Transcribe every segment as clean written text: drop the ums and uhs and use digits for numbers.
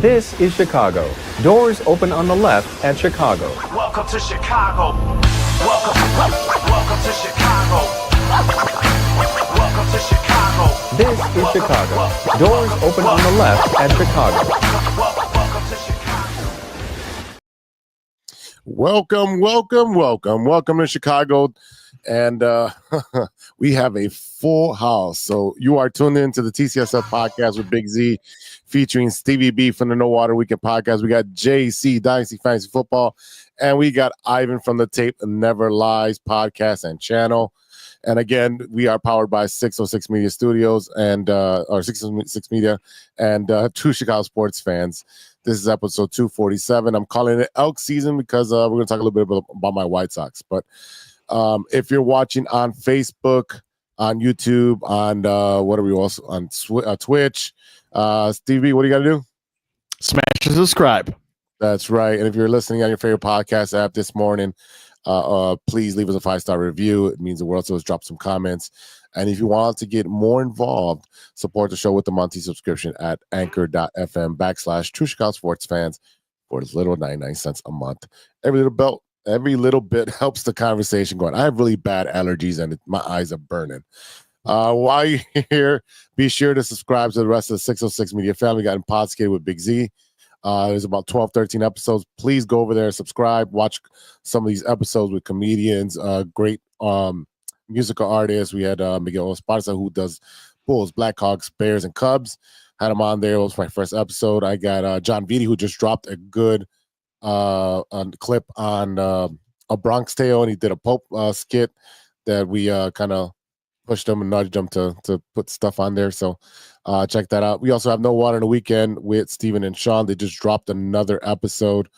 This is Chicago. Doors open on the left at Chicago. Welcome to Chicago. Welcome to Chicago. Welcome to Chicago. This is Chicago. Doors open on the left at Chicago. Welcome to Chicago. Welcome to Chicago. And we have a full house. So you are tuned in to the TCSF podcast with Big Z, featuring Stevie B from the No Water Weekend podcast. We got JC, Dynasty Fantasy Football, and we got Ivan from the Tape Never Lies podcast and channel. And again, we are powered by 606 Media Studios and or 606 Media and True Chicago Sports Fans. This is episode 247. I'm calling it Elk season because we're going to talk a little bit about my White Sox. But if you're watching on Facebook, on YouTube, on what are we also on Twitch, Stevie, what do you got to do? Smash and subscribe. That's right. And if you're listening on your favorite podcast app this morning, please leave us a 5-star review. It means the world to us. Drop some comments. And if you want to get more involved, support the show with the monthly subscription at anchor.fm/True Chicago Sports Fans for as little 99 cents a month. Every little bit helps the conversation going. I have really bad allergies and my eyes are burning. While you're here, be sure to subscribe to the rest of the 606 Media family. We got Impossible with Big Z. There's about 12, 13 episodes. Please go over there, subscribe, watch some of these episodes with comedians, great musical artists. We had Miguel Esparza, who does Bulls, Blackhawks, Bears, and Cubs. Had him on there. It was my first episode. I got John Vitti, who just dropped a good clip on a Bronx Tale, and he did a Pope skit that we kind of pushed him and nudged him to put stuff on there. So check that out. We also have No Water on the Weekend with Steven and Sean. They just dropped another episode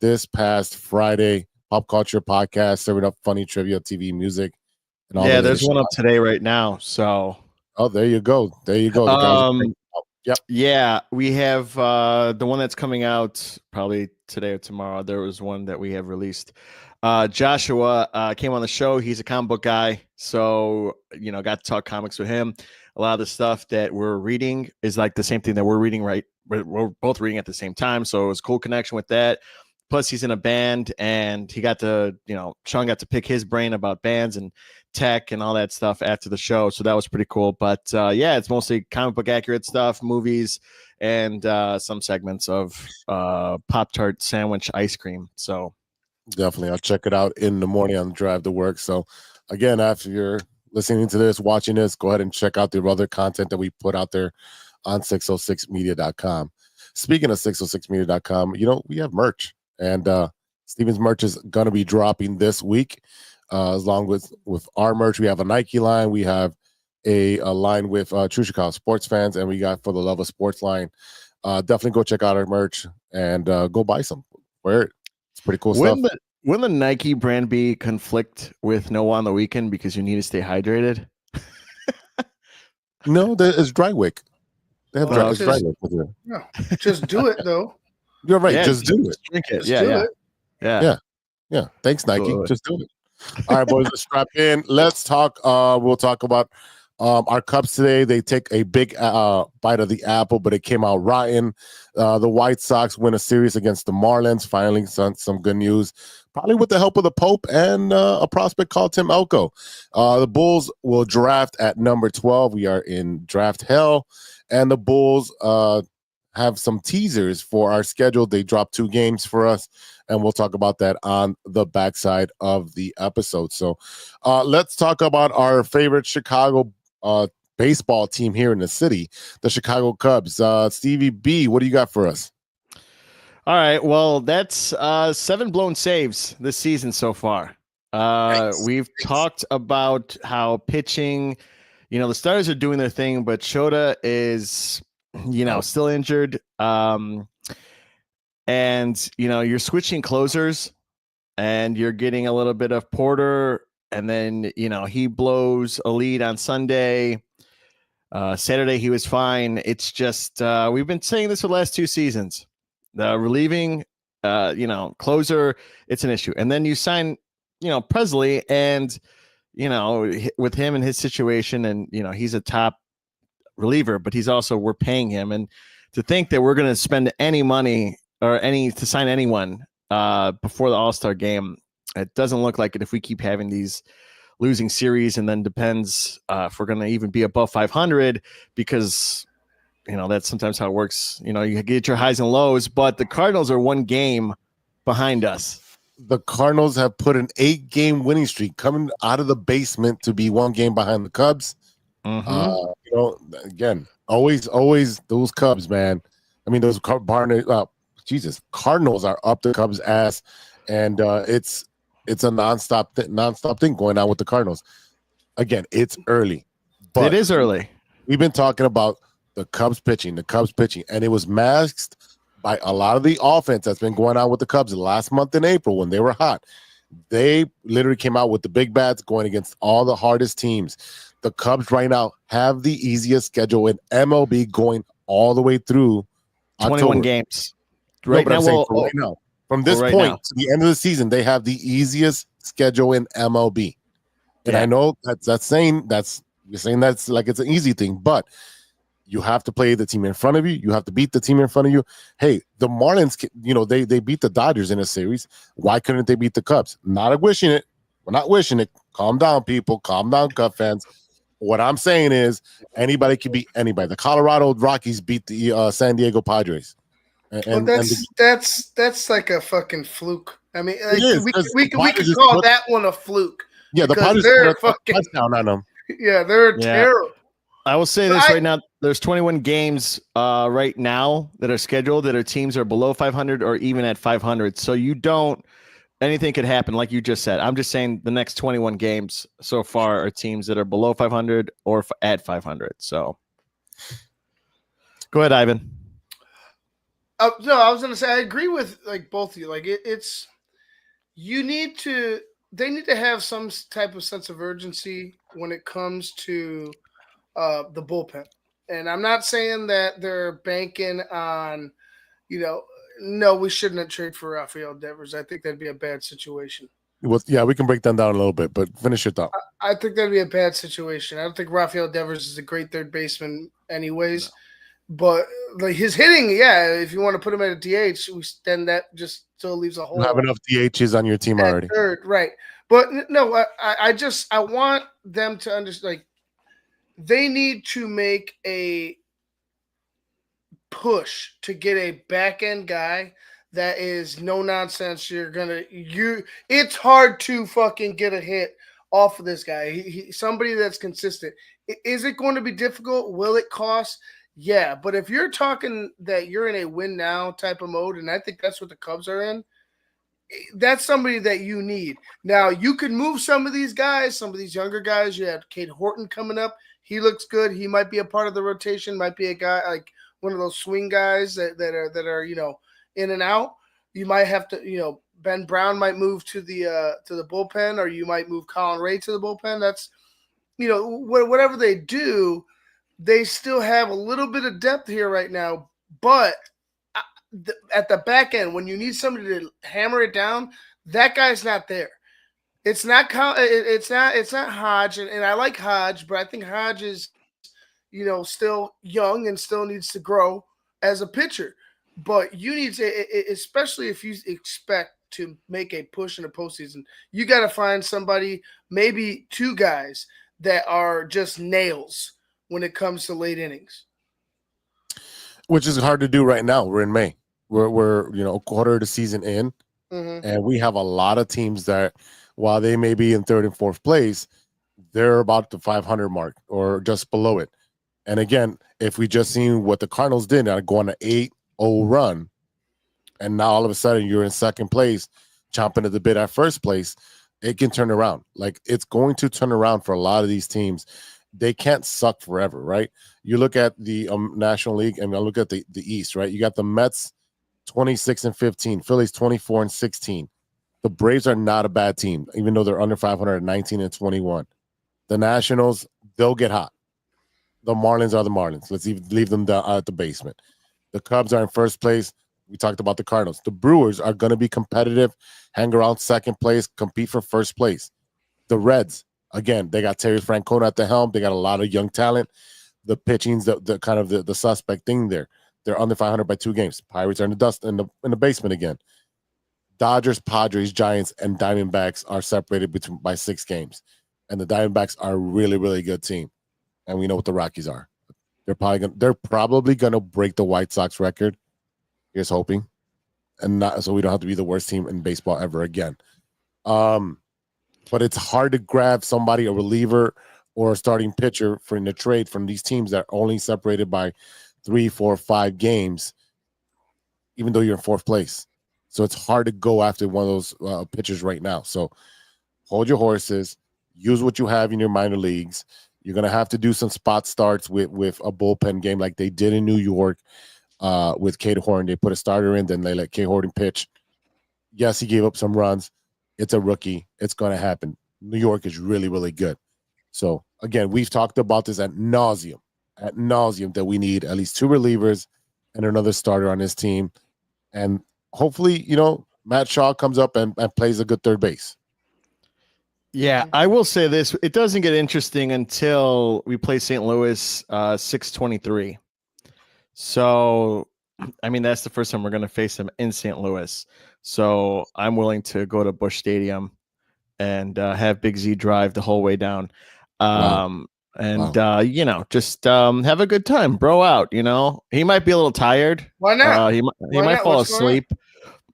this past Friday. Pop culture podcast, serving up funny trivia, TV, music, and all. Yeah, there's one up today right now. So there you go. Yep. Yeah, we have the one that's coming out probably today or tomorrow. There was one that we have released. Joshua came on the show. He's a comic book guy, so got to talk comics with him. A lot of the stuff that we're reading is like the same thing that we're reading. Right, we're both reading at the same time, so it was a cool connection with that. Plus, he's in a band, and he got to, Sean got to pick his brain about bands and tech and all that stuff after the show. So that was pretty cool. But yeah, it's mostly comic book accurate stuff, movies, and some segments of Pop-Tart sandwich ice cream. So definitely, I'll check it out in the morning on the drive to work. So again, after you're listening to this, watching this, go ahead and check out the other content that we put out there on 606media.com. Speaking of 606media.com, we have merch. And Steven's merch is going to be dropping this week, along with our merch. We have a Nike line. We have a line with True Chicago Sports Fans, and we got For the Love of Sports line. Definitely go check out our merch and go buy some. Wear it. It's pretty cool stuff. Wouldn't the Nike brand be conflict with No on the Weekend because you need to stay hydrated? No, it's dry wick. They have dry wick with you. No, just do it though. You're right. Yeah, just do it. Drink it. Just do it. Yeah. Thanks, Nike. Absolutely. Just do it. All right, boys, let's strap in. Let's talk. We'll talk about our Cubs today. They take a big bite of the apple, but it came out rotten. The White Sox win a series against the Marlins. Finally, some good news. Probably with the help of the Pope and a prospect called Tim Elko. The Bulls will draft at number 12. We are in draft hell. And the Bulls have some teasers for our schedule. They dropped 2 games for us, and we'll talk about that on the backside of the episode. So let's talk about our favorite Chicago baseball team here in the city, the Chicago Cubs. Stevie B, what do you got for us? All right. Well, that's 7 blown saves this season so far. We've talked about how pitching, the starters are doing their thing, but Shota is still injured. And you're switching closers and you're getting a little bit of Porter, and then, he blows a lead on Sunday. Saturday, he was fine. It's just, we've been saying this for the last 2 seasons. The relieving, closer, it's an issue. And then you sign, Presley, and, with him and his situation, and, he's a top reliever, but we're paying him, and to think that we're going to spend any money to sign anyone before the All-Star game, it doesn't look like it if we keep having these losing series, and then depends if we're going to even be above 500, because that's sometimes how it works. You get your highs and lows, but the Cardinals are one game behind us. The Cardinals have put an 8-game winning streak coming out of the basement to be one game behind the Cubs. Again, always those Cubs, man. I mean, those Cardinals are up the Cubs' ass, and it's a nonstop thing going on with the Cardinals. Again, it's early, but it is early. We've been talking about the Cubs pitching, and it was masked by a lot of the offense that's been going on with the Cubs last month in April when they were hot. They literally came out with the big bats going against all the hardest teams. The Cubs right now have the easiest schedule in MLB going all the way through 21 October. Games. Right now, from this point to the end of the season, they have the easiest schedule in MLB. And I know you're saying that's like it's an easy thing, but you have to play the team in front of you. You have to beat the team in front of you. Hey, the Marlins, they beat the Dodgers in a series. Why couldn't they beat the Cubs? Not wishing it. We're not wishing it. Calm down, people. Calm down, Cub fans. What I'm saying is anybody can beat anybody. The Colorado Rockies beat the San Diego Padres. That's like a fucking fluke. I mean, we could call that one a fluke. Yeah, the Padres are fucking touchdown on them. Yeah, they're terrible. I will say this right now. There's 21 games right now that are scheduled that our teams are below 500 or even at 500. So anything could happen, like you just said. I'm just saying the next 21 games so far are teams that are below 500 or at 500. So go ahead, Ivan. No, I was going to say, I agree with both of you. They need to have some type of sense of urgency when it comes to the bullpen. And I'm not saying that they're banking on, no, we shouldn't have traded for Rafael Devers. I think that'd be a bad situation. Well, yeah, we can break them down a little bit, but finish your thought. I think that'd be a bad situation. I don't think Rafael Devers is a great third baseman anyways. No. But his hitting, if you want to put him at a DH, then that just still leaves a hole. You have enough DHs on your team already. Third, right. But no, I want them to understand, they need to make a push to get a back end guy that is no nonsense. It's hard to fucking get a hit off of this guy. Somebody that's consistent. Is it going to be difficult? Will it cost? Yeah, but if you're talking that you're in a win now type of mode, and I think that's what the Cubs are in, that's somebody that you need. Now, you can move some of these guys, some of these younger guys. You have Cade Horton coming up. He looks good. He might be a part of the rotation, might be a guy like one of those swing guys that are in and out. You might have to, Ben Brown might move to the bullpen, or you might move Colin Ray to the bullpen. That's, whatever they do, they still have a little bit of depth here right now, but at the back end, when you need somebody to hammer it down, that guy's not there. It's not Hodge, and I like Hodge, but I think Hodge is, still young and still needs to grow as a pitcher. But you need to, especially if you expect to make a push in the postseason, you got to find somebody, maybe two guys that are just nails when it comes to late innings. Which is hard to do right now. We're in May. We're a quarter of the season in, and we have a lot of teams that, while they may be in third and fourth place, they're about the 500 mark or just below it. And again, if we just seen what the Cardinals did, go on an 8-0 run, and now all of a sudden you're in second place, chomping at the bit at first place, it can turn around. It's going to turn around for a lot of these teams. They can't suck forever, right? You look at the National League, and I look at the East, right? You got the Mets 26-15, Phillies 24-16. The Braves are not a bad team, even though they're under 500 19-21. The Nationals, they'll get hot. The Marlins are the Marlins. Let's leave them down at the basement. The Cubs are in first place. We talked about the Cardinals. The Brewers are going to be competitive, hang around second place, compete for first place. The Reds, again, they got Terry Francona at the helm. They got a lot of young talent. The pitching's the kind of the suspect thing there. They're under 500 by 2 games. Pirates are in the dust in the basement again. Dodgers, Padres, Giants, and Diamondbacks are separated by 6 games. And the Diamondbacks are a really, really good team. And we know what the Rockies are. They're probably gonna break the White Sox record. Here's hoping. And not so we don't have to be the worst team in baseball ever again. But it's hard to grab somebody, a reliever or a starting pitcher in the trade from these teams that are only separated by 3, 4, 5 games, even though you're in 4th place. So it's hard to go after one of those pitchers right now. So hold your horses, use what you have in your minor leagues. You're going to have to do some spot starts with a bullpen game like they did in New York with Cade Horn. They put a starter in, then they let Cade Horn pitch. Yes, he gave up some runs. It's a rookie. It's going to happen. New York is really, really good. So, again, we've talked about this at nauseum, that we need at least 2 relievers and another starter on this team. And hopefully, Matt Shaw comes up and plays a good third base. Yeah, I will say this. It doesn't get interesting until we play St. Louis 6/23. So, I mean, that's the first time we're going to face them in St. Louis. So I'm willing to go to Busch Stadium and have Big Z drive the whole way down. Just have a good time, bro out. He might be a little tired. Why not? He might fall asleep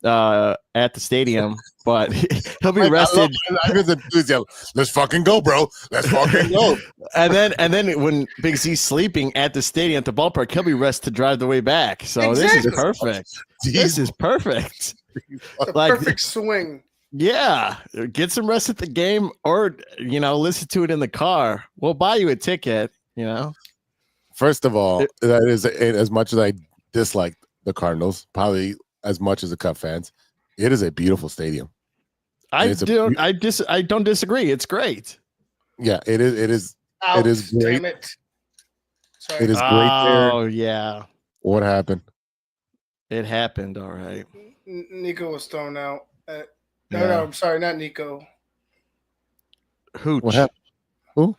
at the stadium, but he'll be rested. I love his enthusiasm. Let's fucking go, bro. Let's fucking go. and then when Big Z's sleeping at the stadium at the ballpark, he'll be rested to drive the way back. So Exactly. This is perfect. This is perfect. The perfect swing. Yeah, get some rest at the game, or listen to it in the car. We'll buy you a ticket. First of all, that is as much as I dislike the Cardinals, probably as much as the Cub fans. It is a beautiful stadium. I don't disagree. It's great. Yeah, it is. It is. Ouch, it is great. Damn it. Sorry. It is great there. Oh yeah, What happened? it happened. All right. Nico was thrown out. Yeah. No, I'm sorry, not Nico. Hooch. What happened?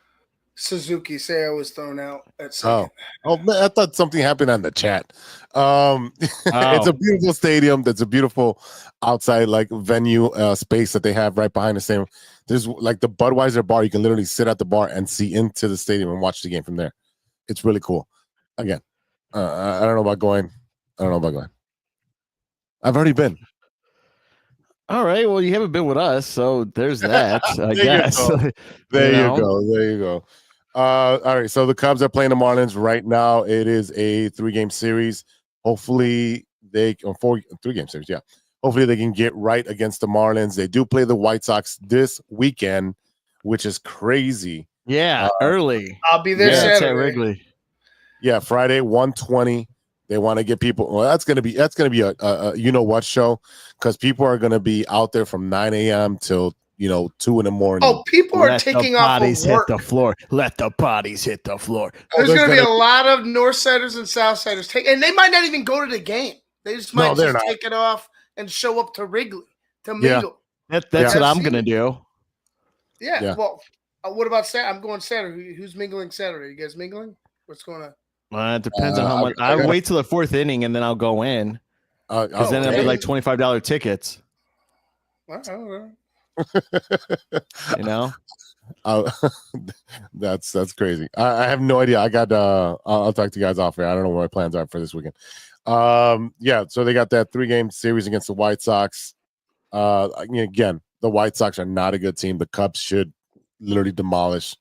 Suzuki Sarah was thrown out at second. Oh man, I thought something happened on the chat. It's a beautiful stadium. That's a beautiful outside venue space that they have right behind the stadium. There's like the Budweiser bar. You can literally sit at the bar and see into the stadium and watch the game from there. It's really cool. Again, I don't know about going. I've already been. All right. Well, you haven't been with us, so there's that. I guess. There you go. All right. So the Cubs are playing the Marlins right now. It is a 3-game series. Hopefully they 3-game series. Yeah. Hopefully they can get right against the Marlins. They do play the White Sox this weekend, which is crazy. Yeah, early. I'll be there It's at Saturday. Wrigley. Yeah, Friday 1:20. They want to get people. Well, that's gonna be a you know what show, because people are gonna be out there from 9 a.m. till 2 in the morning. Oh, people are taking off of work. Hit the floor. Let the bodies hit the floor. There's going to be a lot of Northsiders and Southsiders and they might not even go to the game. They just might take it off and show up to Wrigley to mingle. That's what I'm gonna do. Yeah. Well, what about Saturday? I'm going Saturday. Who's mingling Saturday? You guys mingling? What's going on? It depends on how much. I'll wait till the 4th inning and then I'll go in. Because then it'll be like $25 tickets. That's crazy. I have no idea. I got I'll talk to you guys off here. I don't know what my plans are for this weekend. So they got that 3-game series against the White Sox. Again, the White Sox are not a good team. The Cubs should literally demolish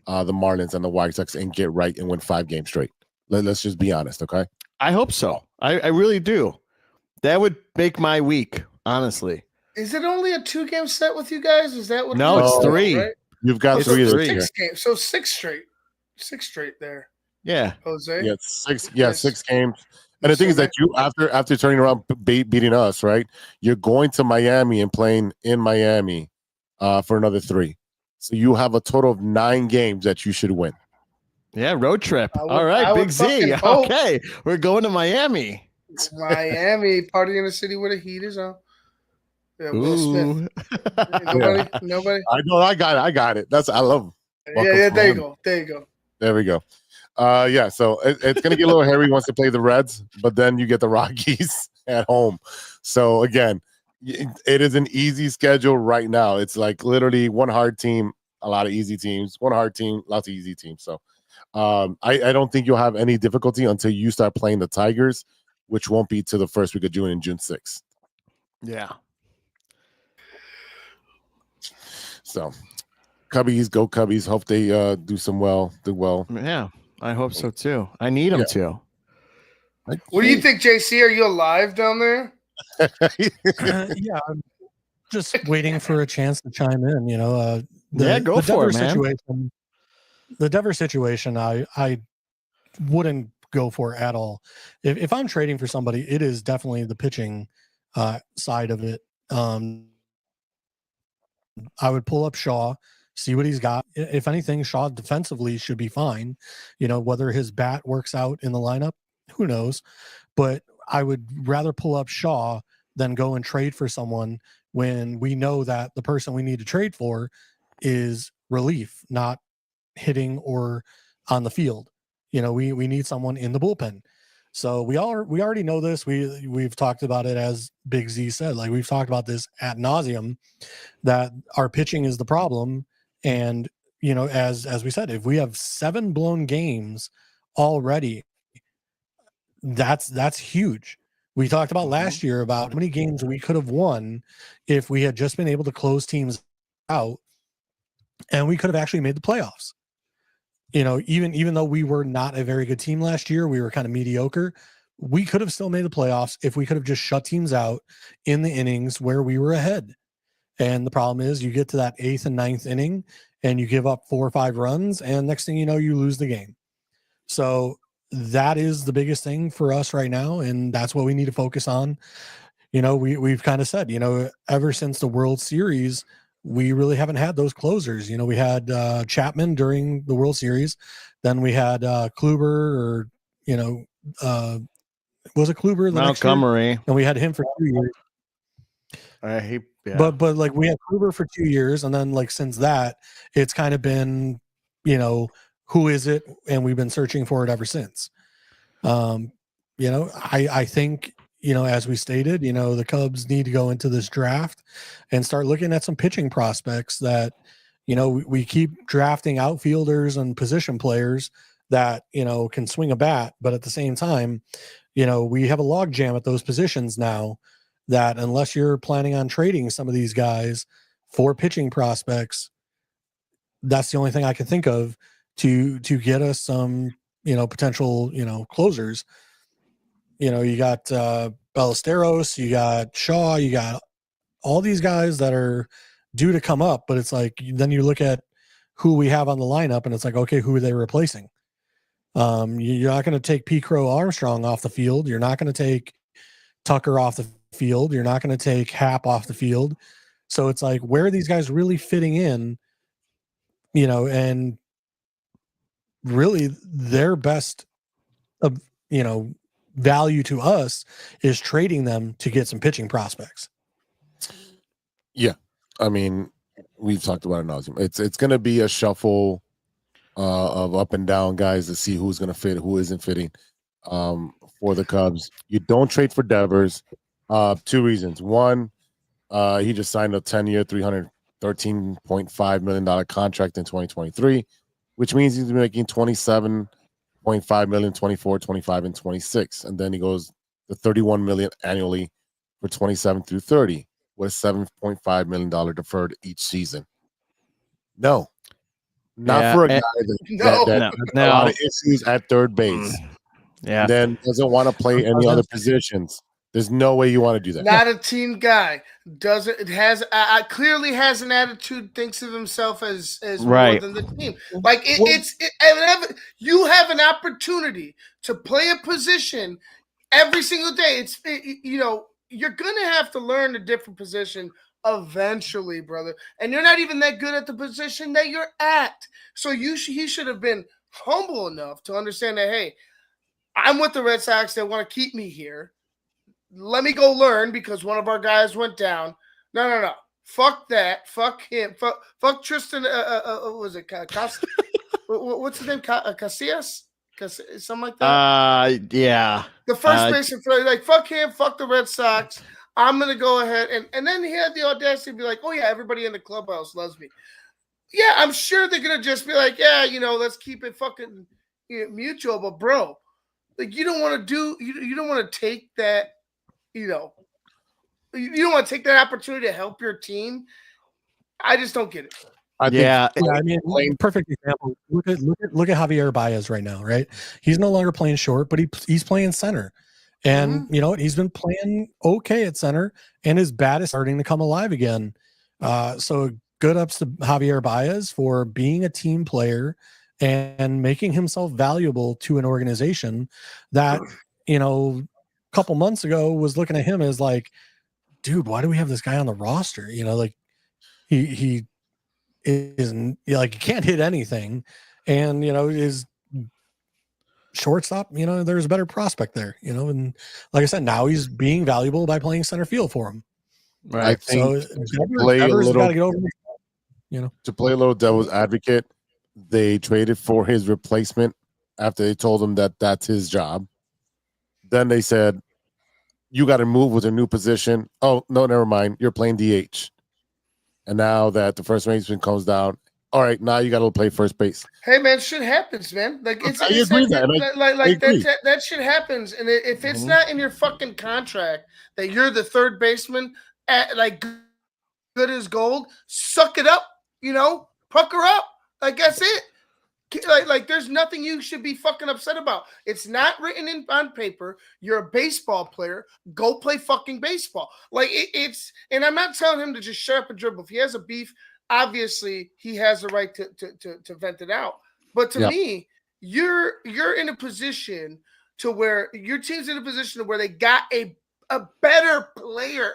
the Marlins and the White Sox and get right and win 5 games straight. Let's just be honest, okay? I hope so. I really do. That would make my week, honestly. Is it only a 2-game set with you guys? Is that what? No, it's 3. Right? You've got 3 this year. 6 games. So 6 straight. 6 straight there. Yeah, Jose. Yeah, 6. Yeah, 6 games. And the thing is that you after turning around beating us, right? You're going to Miami and playing in Miami for another 3. So you have a total of 9 games that you should win. Yeah, road trip. All right, Big Z. Okay, we're going to Miami. Miami, party in the city where the heat is on. Yeah, Will Smith. Nobody. I know. I got it. I got it. I love. Yeah. There you go. There we go. Yeah, so it's going to get a little hairy once they play the Reds, but then you get the Rockies at home. So again, it is an easy schedule right now. It's like literally one hard team, a lot of easy teams, one hard team, lots of easy teams. So I don't think you'll have any difficulty until you start playing the Tigers, which won't be to the first week of June and June 6th. Yeah. So Cubbies, go Cubbies. Hope they do well. Yeah, I hope so too. I need them to. What do you think, JC? Are you alive down there? Yeah, I'm just waiting for a chance to chime in. Go for it, man. The Devers situation, I wouldn't go for at all. If I'm trading for somebody, it is definitely the pitching side of it. I would pull up Shaw, see what he's got. If anything, Shaw defensively should be fine. Whether his bat works out in the lineup, who knows? But I would rather pull up Shaw than go and trade for someone when we know that the person we need to trade for is relief, not hitting or on the field. We need someone in the bullpen. So we already know this. We've talked about it, as Big Z said. Like, we've talked about this ad nauseum, that our pitching is the problem. And as we said, if we have 7 blown games already, that's huge. We talked about last year about how many games we could have won if we had just been able to close teams out, and we could have actually made the playoffs. Even though we were not a very good team last year, we were kind of mediocre. We could have still made the playoffs if we could have just shut teams out in the innings where we were ahead. And the problem is, you get to that 8th and 9th inning and you give up 4 or 5 runs, and next thing you know, you lose the game. So that is the biggest thing for us right now, and that's what we need to focus on. We've kind of said, ever since the World Series, we really haven't had those closers. We had Chapman during the World Series, then we had Kluber, or was it Kluber the next year? Montgomery, and we had him for 2 years. But like, we had Kluber for 2 years, and then like since that, it's kind of been, who is it? And we've been searching for it ever since. I think, as we stated, the Cubs need to go into this draft and start looking at some pitching prospects that, we keep drafting outfielders and position players that, can swing a bat. But at the same time, we have a logjam at those positions now, that unless you're planning on trading some of these guys for pitching prospects, that's the only thing I can think of to get us some, potential, closers. You got Ballesteros, you got Shaw, you got all these guys that are due to come up, but it's like, then you look at who we have on the lineup and it's like, okay, who are they replacing? You're not going to take P. Crow Armstrong off the field. You're not going to take Tucker off the field. You're not going to take Happ off the field. So it's like, where are these guys really fitting in? And really their best value to us is trading them to get some pitching prospects. Yeah, I mean, we've talked about it now. It's going to be a shuffle of up and down guys to see who's going to fit, who isn't fitting for the Cubs. You don't trade for Devers. 2 reasons. One, he just signed a 10-year, $313.5 million contract in 2023, which means he's making $27.5 million, 24, 25, and 26. And then he goes to $31 million annually for 27 through 30, with $7.5 million deferred each season. No. Not for a guy that a lot of issues at third base. Yeah. Then doesn't want to play any other positions. There's no way you want to do that. Not a team guy. Clearly has an attitude, thinks of himself as right. more than the team. Like you have an opportunity to play a position every single day. You're gonna have to learn a different position eventually, brother. And you're not even that good at the position that you're at. So he should have been humble enough to understand that, hey, I'm with the Red Sox. They want to keep me here. Let me go learn because one of our guys went down. No. Fuck that. Fuck him. Fuck Tristan. Was it what's his name? Casillas? something like that. Yeah. The first baseman, like, fuck him, fuck the Red Sox. I'm gonna go ahead and then he had the audacity to be like, oh yeah, everybody in the clubhouse loves me. Yeah, I'm sure they're gonna just be like, yeah, let's keep it fucking mutual. But bro, like, you don't want to take that, you don't want to take that opportunity to help your team. I just don't get it. I mean, perfect example. Look at Javier Baez right now, right? He's no longer playing short, but he's playing center. And you know what? He's been playing okay at center, and his bat is starting to come alive again. So good ups to Javier Baez for being a team player and making himself valuable to an organization that, a couple months ago was looking at him as like, dude, why do we have this guy on the roster? Like he isn't, like, he can't hit anything, and is shortstop, there's a better prospect there, and like I said, now he's being valuable by playing center field for him. Right. I think so Devers got to get over, to play a little devil's advocate. They traded for his replacement after they told him that that's his job. Then they said, you got to move with a new position. Oh, no, never mind. You're playing DH. And now that the first baseman comes down, all right, now you got to play first base. Hey, man, shit happens, man. Like, I agree that shit happens. And if it's not in your fucking contract that you're the third baseman, at like good as gold, suck it up, pucker up. Like, that's it. Like there's nothing you should be fucking upset about. It's not written on paper. You're a baseball player. Go play fucking baseball. Like it's, and I'm not telling him to just shut up and dribble. If he has a beef, obviously he has the right to vent it out. But to me, you're in a position to where your team's in a position where they got a better player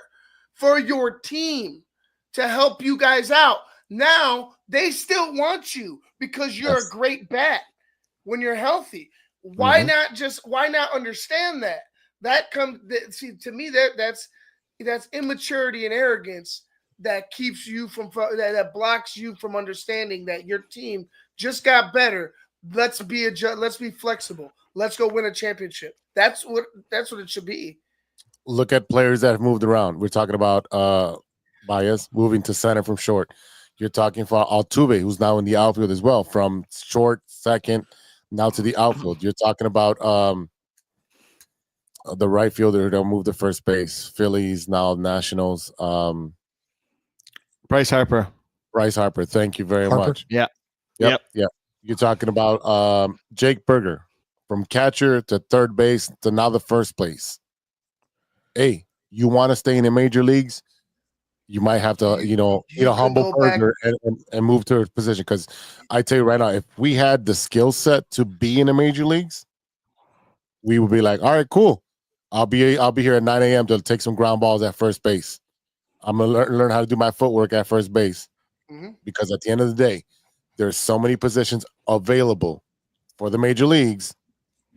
for your team to help you guys out. Now they still want you because you're a great bat when you're healthy. Why not understand that? That comes, see, to me, that's immaturity and arrogance that keeps you from that blocks you from understanding that your team just got better. Let's be flexible. Let's go win a championship. That's what it should be. Look at players that have moved around. We're talking about Baez moving to center from short. You're talking about Altuve, who's now in the outfield as well, from short, second, now to the outfield. You're talking about the right fielder that moved to first base. Phillies, now Nationals. Bryce Harper. Thank you very much. Yeah. Yep. You're talking about Jake Berger, from catcher to third base to now the first place. Hey, you want to stay in the major leagues? You might have to, eat a humble burger and move to a position. Because I tell you right now, if we had the skill set to be in the major leagues, we would be like, all right, cool. I'll be here at 9 a.m. to take some ground balls at first base. I'm gonna learn how to do my footwork at first base. Because at the end of the day, there's so many positions available for the major leagues,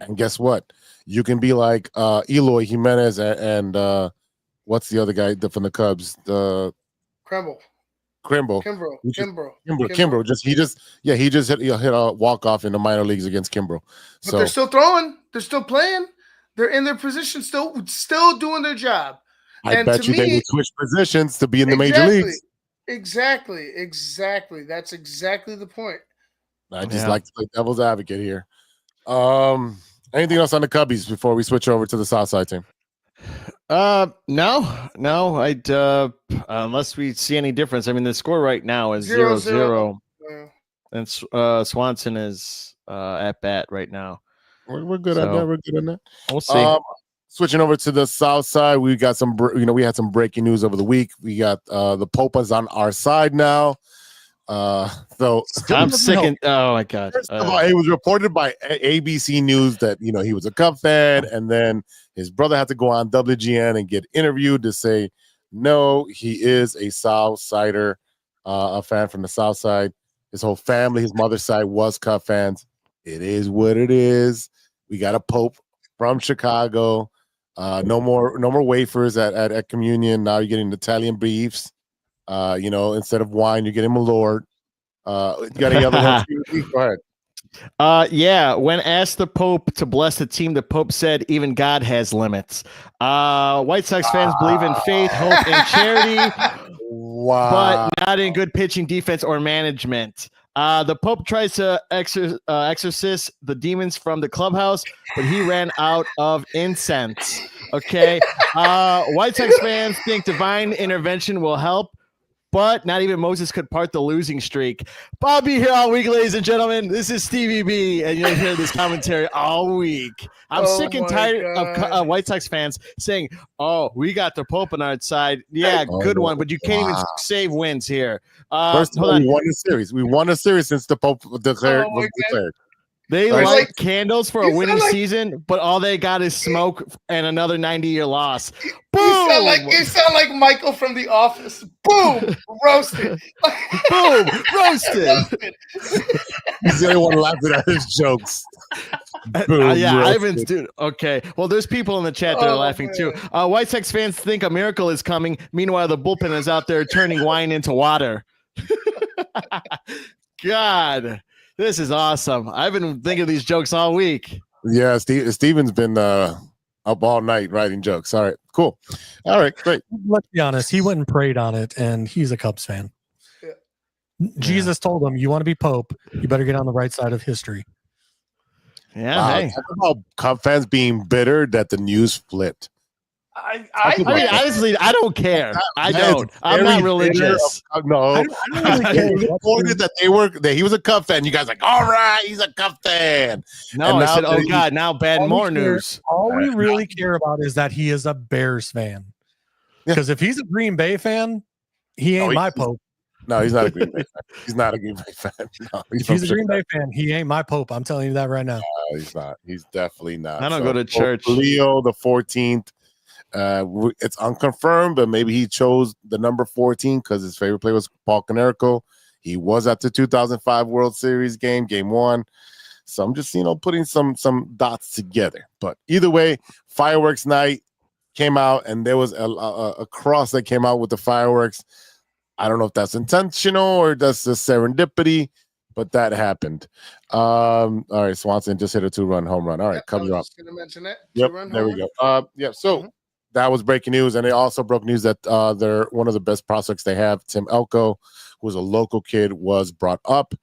and guess what? You can be like Eloy Jimenez and what's the other guy from the Cubs? The Kimbrough. He just hit a walk-off in the minor leagues against Kimbrough. But they're still throwing. They're still playing. They're in their position, still doing their job. I bet you they would switch positions to be in the major leagues. Exactly. That's exactly the point. I just like to play devil's advocate here. Anything else on the Cubbies before we switch over to the South Side team? No. I'd unless we see any difference. I mean, the score right now is 0-0, and Swanson is at bat right now. We're good at that. We're good at that. We'll see. Switching over to the South Side, we got some. We had some breaking news over the week. We got the Pope is on our side now. So I'm sick. Oh my god! First of all, it was reported by ABC News that he was a Cub fan, and then his brother had to go on WGN and get interviewed to say no, he is a South Sider, a fan from the South Side. His whole family, his mother's side, was Cub fans. It is what it is. We got a Pope from Chicago. No more wafers at communion. Now you're getting Italian beefs. Instead of wine, you're getting Malort. You got any other ones? Go ahead. Yeah, when asked the Pope to bless the team, the Pope said, even God has limits. White Sox fans believe in faith, hope, and charity, Wow. but not in good pitching, defense, or management. The Pope tries to exorcise the demons from the clubhouse, but he ran out of incense. Okay. White Sox fans think divine intervention will help, but not even Moses could part the losing streak. Bobby here all week, ladies and gentlemen. This is Stevie B, and you'll hear this commentary all week. I'm sick and tired of White Sox fans saying, "Oh, we got the Pope on our side." Yeah, good one, but you can't even save wins here. First of all, we won a series. We won a series since the Pope was declared. They Right. light candles for a winning season, but all they got is smoke and another 90-year loss. Boom! You sound like Michael from The Office. Boom! Roasted. Boom! Roasted. He's the only one laughing at his jokes. Boom, Yeah, roasted. Ivan's dude. Okay. Well, there's people in the chat that are laughing too. White Sox fans think a miracle is coming. Meanwhile, the bullpen is out there turning wine into water. God, this is awesome. I've been thinking of these jokes all week. Yeah, Steven's been up all night writing jokes. All right, cool. All right, great. Let's be honest. He went and prayed on it, and he's a Cubs fan. Yeah. Jesus told him, "You want to be Pope, you better get on the right side of history." Yeah. Hey. Talk about Cub fans being bitter that the news flipped. I mean, honestly, I don't care. I don't. I'm not religious. No, I don't really care. They reported that he was a Cub fan. You guys are like, all right, he's a Cub fan. No, And I now said, oh they- God, now bad more news. All we really care about is that he is a Bears fan. Because if he's a Green Bay fan, he ain't my Pope. No, he's not a Green Bay fan. He's not a Green Bay fan. No, If he's a Green Bay fan, he ain't my Pope. I'm telling you that right now. No, he's not. He's definitely not. I don't go to church. Leo the 14th. It's unconfirmed, but maybe he chose the number 14 because his favorite player was Paul Konerko. He was at the 2005 World Series game 1. So I'm just, putting some dots together. But either way, fireworks night came out, and there was a cross that came out with the fireworks. I don't know if that's intentional or that's a serendipity, but that happened. All right, Swanson just hit a 2-run home run. All right, Cubs are up. Going to mention that. Yep, there we go. So that was breaking news, and they also broke news that they're one of the best prospects they have, Tim Elko, who's a local kid, was brought up.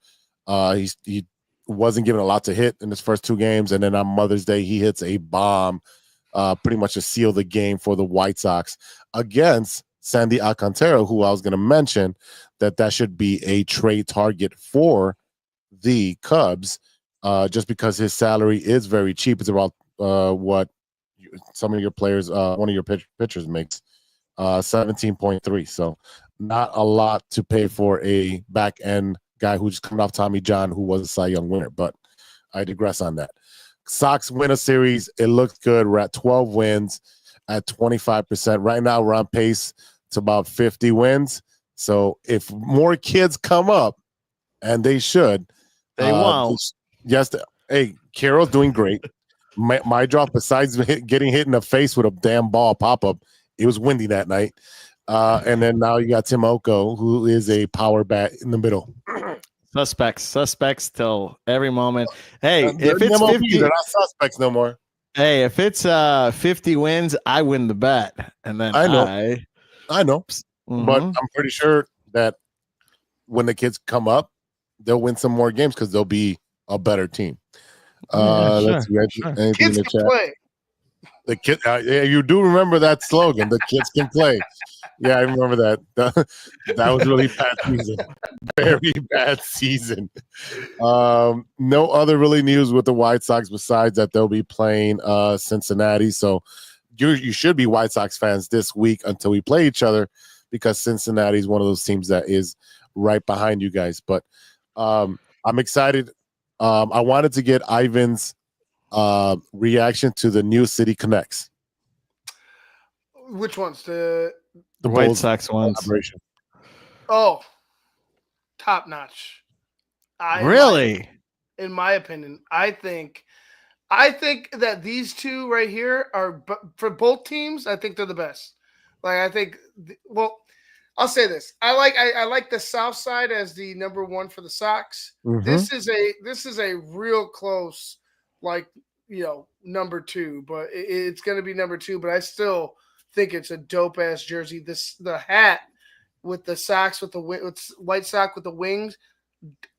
He wasn't given a lot to hit in his first 2 games, and then on Mother's Day he hits a bomb, pretty much to seal the game for the White Sox against Sandy Alcantara, who I was going to mention that should be a trade target for the Cubs, just because his salary is very cheap. It's about what some of your players, one of your pitchers makes, 17.3. So not a lot to pay for a back end guy who just coming off Tommy John, who was a Cy Young winner. But I digress on that. Sox win a series. It looks good. We're at 12 wins at 25%. Right now we're on pace to about 50 wins. So if more kids come up, and they should, they won't. Yes. Hey, Carroll's doing great. My drop, besides getting hit in the face with a damn ball pop-up, it was windy that night. And then now you got Tim Elko, who is a power bat in the middle. Suspects till every moment. Hey, if it's MLB, 50, they're not suspects no more. hey, if it's 50 wins, I win the bet. And then I know. Mhm. But I'm pretty sure that when the kids come up, they'll win some more games because they'll be a better team. Let's see, anything Kids in the can chat. play. The kid, yeah, you do remember that slogan. The kids can play. Yeah, I remember that. That was really bad season. Very bad season. No other really news with the White Sox besides that they'll be playing Cincinnati. So you should be White Sox fans this week until we play each other, because Cincinnati is one of those teams that is right behind you guys. But I'm excited. I wanted to get Ivan's reaction to the new City Connects. Which ones? The White Bulls Sox ones. collaboration. Top notch. Really? In my opinion, I think that these two right here are, for both teams, I think they're the best. Like, I think, I'll say this. I like the South Side as the number 1 for the Sox. Mhm. This is a real close, like, number 2, but it's going to be number 2. But I still think it's a dope ass jersey. The hat with the Sox with White Sox with the wings,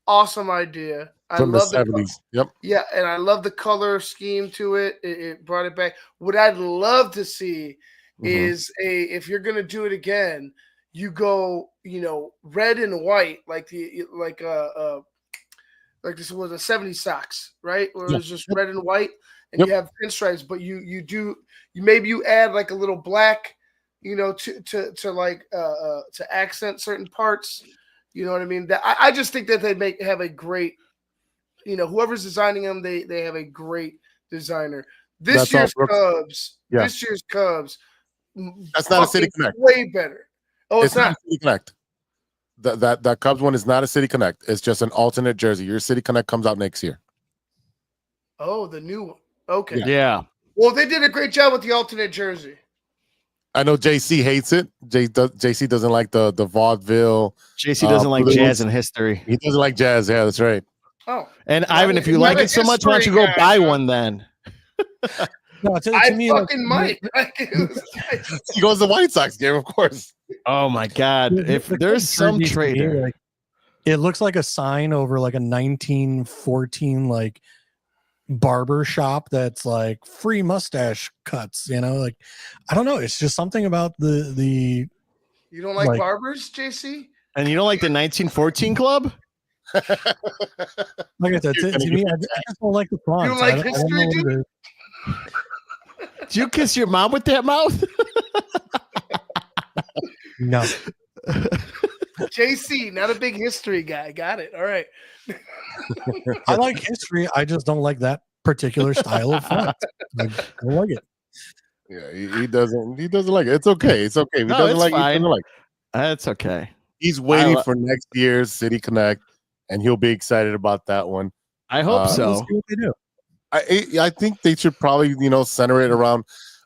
awesome idea. From the love 70s. Yep. Yeah, and I love the color scheme to it. It brought it back. What I'd love to see is if you're gonna do it again, you go, red and white, like this was a 70s Sox, right? Where it was just red and white, and you have pinstripes, but you add like a little black, to accent certain parts. You know what I mean? I just think that they have a great, whoever's designing them, they have a great designer. This year's Cubs. That's not a City Connect. Way better. Oh, it's not a City Connect. That Cubs one is not a City Connect. It's just an alternate jersey. Your City Connect comes out next year. Oh, the new one. Okay. Yeah. Well, they did a great job with the alternate jersey. I know JC hates it. JC doesn't like the vaudeville. JC doesn't like jazz and history. He doesn't like jazz. Yeah, that's right. Oh. And Ivan, if you like it so much, why don't you go buy one then? No, to I me, fucking might. He goes to the White Sox game, of course. Oh my God! If there's some trader, it looks like a sign over like a 1914 like barber shop that's like free mustache cuts. Like I don't know. It's just something about the. You don't like barbers, JC? And you don't like the 1914 club? Like I said, to me, I just don't like the font. You don't like history, dude? Do you kiss your mom with that mouth? No. JC, not a big history guy. Got it. All right. I like history. I just don't like that particular style of font. I don't like it. Yeah, he doesn't like it. It's okay. It's okay. If he doesn't like it, he doesn't like it. That's okay. He's waiting for next year's City Connect, and he'll be excited about that one. I hope so. Let's see what they do. I think they should probably center it around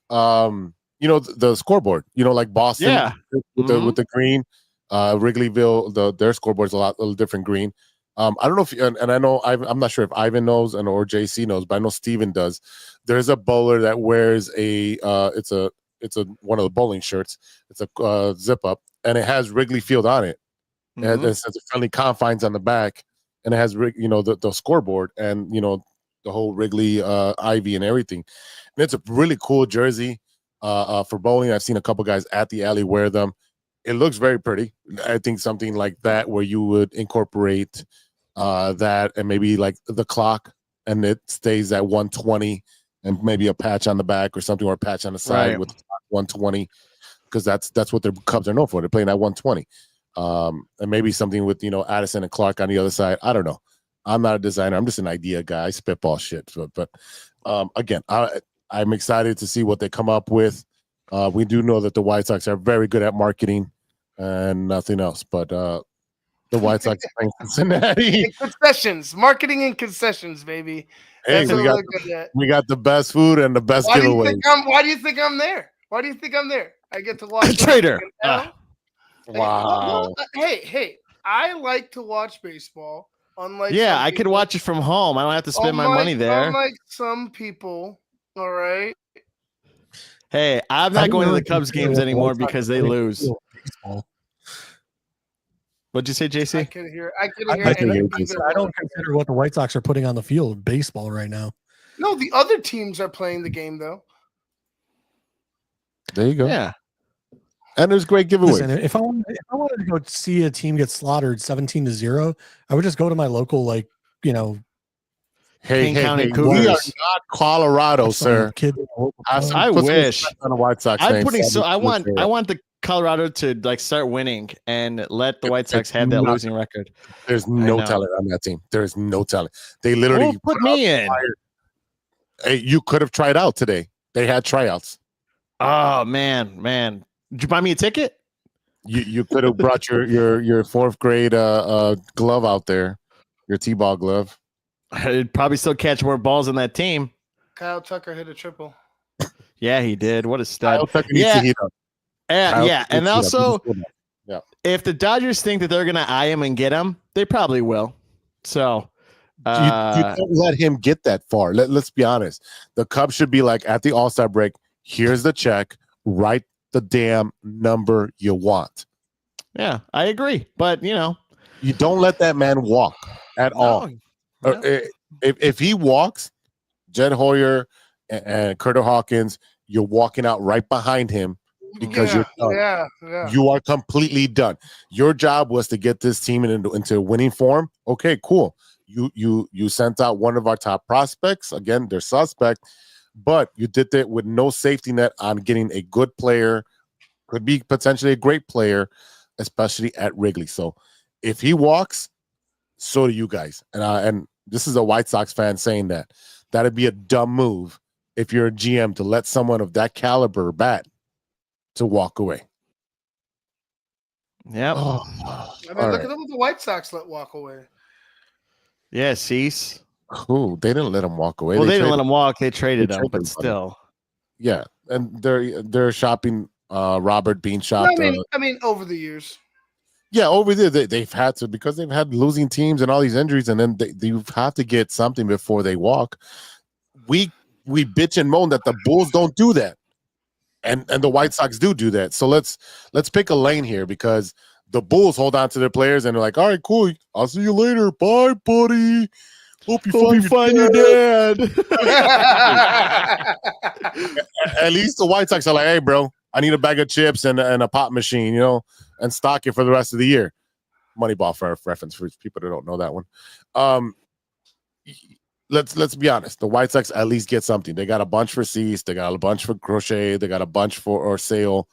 the scoreboard, like Boston with the green, Wrigleyville, their scoreboard's a little different green. I don't know if and I know I'm not sure if Ivan knows or JC knows, but I know Steven does. There's a bowler that wears it's one of the bowling shirts. It's a zip up, and it has Wrigley Field on it. And it says Friendly Confines on the back, and it has the scoreboard and the whole Wrigley ivy and everything. And it's a really cool jersey for bowling. I've seen a couple guys at the alley wear them. It looks very pretty. I think something like that where you would incorporate that and maybe like the clock, and it stays at 120, and maybe a patch on the back or something, or a patch on the side with 120, because that's what their Cubs are known for. They're playing at 120. And maybe something with Addison and Clark on the other side. I don't know. I'm not a designer. I'm just an idea guy. I spitball shit. But again, I'm excited to see what they come up with. We do know that the White Sox are very good at marketing and nothing else. But the White Sox are playing Cincinnati. And concessions, marketing and concessions, baby. Hey, we got the best food and the best giveaways. Why do you think I'm there? Why do you think I'm there? I get to watch trader. Wow. Hey, I like to watch baseball. Unlike I could watch it from home. I don't have to spend my money there. Unlike some people, all right. Hey, I'm not going to the Cubs games anymore because they lose. What'd you say, JC? I can hear. I don't consider what the White Sox are putting on the field baseball right now. No, the other teams are playing the game though. There you go. Yeah. And there's great giveaways. Listen, if I wanted to go see a team get slaughtered 17-0, I would just go to my local, Hey, we are not Colorado, sir. I wish. On a White Sox I want the Colorado to start winning and let the White Sox have that losing record. There's no talent on that team. There's no talent. They literally put me in. Hey, you could have tried out today. They had tryouts. Oh man. Did you buy me a ticket? You could have brought your fourth grade glove out there, your T-ball glove. I'd probably still catch more balls on that team. Kyle Tucker hit a triple. Yeah, he did. What a stud. Kyle Tucker needs to heat up. And also, If the Dodgers think that they're going to eye him and get him, they probably will. So You don't let him get that far. Let's be honest. The Cubs should be like, at the All-Star break, here's the check. Write the damn number you want. Yeah, I agree. But, you don't let that man walk at all. No. If he walks, Jed Hoyer and Curtis Hawkins, you're walking out right behind him because you're done. You are completely done. Your job was to get this team into winning form. Okay, cool. You sent out one of our top prospects. Again, they're suspect, but you did that with no safety net on getting a good player, could be potentially a great player, especially at Wrigley. So if he walks, so do you guys. And this is a White Sox fan saying that. That'd be a dumb move if you're a GM to let someone of that caliber bat to walk away. Yep. Look at them with the White Sox let walk away. Yeah, Cease. Ooh, they didn't let him walk away. Well, they didn't let him walk. They traded him, but still. Yeah, and they're shopping Robert being shopped. I mean, over the years. Yeah, over there they've had to, because they've had losing teams and all these injuries, and then they have to get something before they walk. We bitch and moan that the Bulls don't do that, and the White Sox do that. So let's pick a lane here, because the Bulls hold on to their players and they're like, all right, cool, I'll see you later, bye, buddy. Hope you find your dad. At least the White Sox are like, hey, bro, I need a bag of chips and a pop machine, and stock it for the rest of the year. Moneyball for reference for people that don't know that one. Let's be honest. The White Sox at least get something. They got a bunch for Cease. They got a bunch for Crochet. They got a bunch for Sale.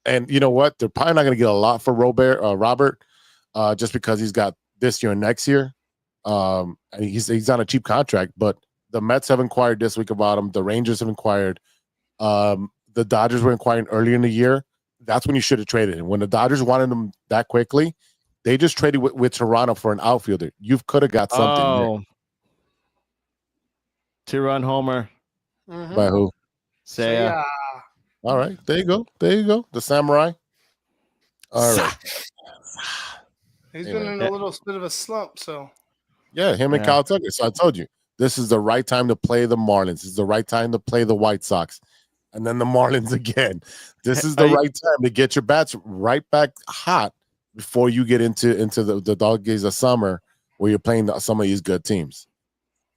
And you know what? They're probably not going to get a lot for Robert, just because he's got this year and next year. And he's on a cheap contract. But the Mets have inquired this week about him. The Rangers have inquired. The Dodgers were inquiring earlier in the year. That's when you should have traded him. When the Dodgers wanted him that quickly, they just traded with Toronto for an outfielder. You could have got something. Oh. Two-run homer. Mm-hmm. By who? Say, all right, there you go. The samurai. All right. He's been in a little bit of a slump, so. Yeah, him and Kyle Tucker. So I told you, this is the right time to play the Marlins. This is the right time to play the White Sox. And then the Marlins again. This is the right time to get your bats right back hot before you get into the dog days of summer where you're playing some of these good teams.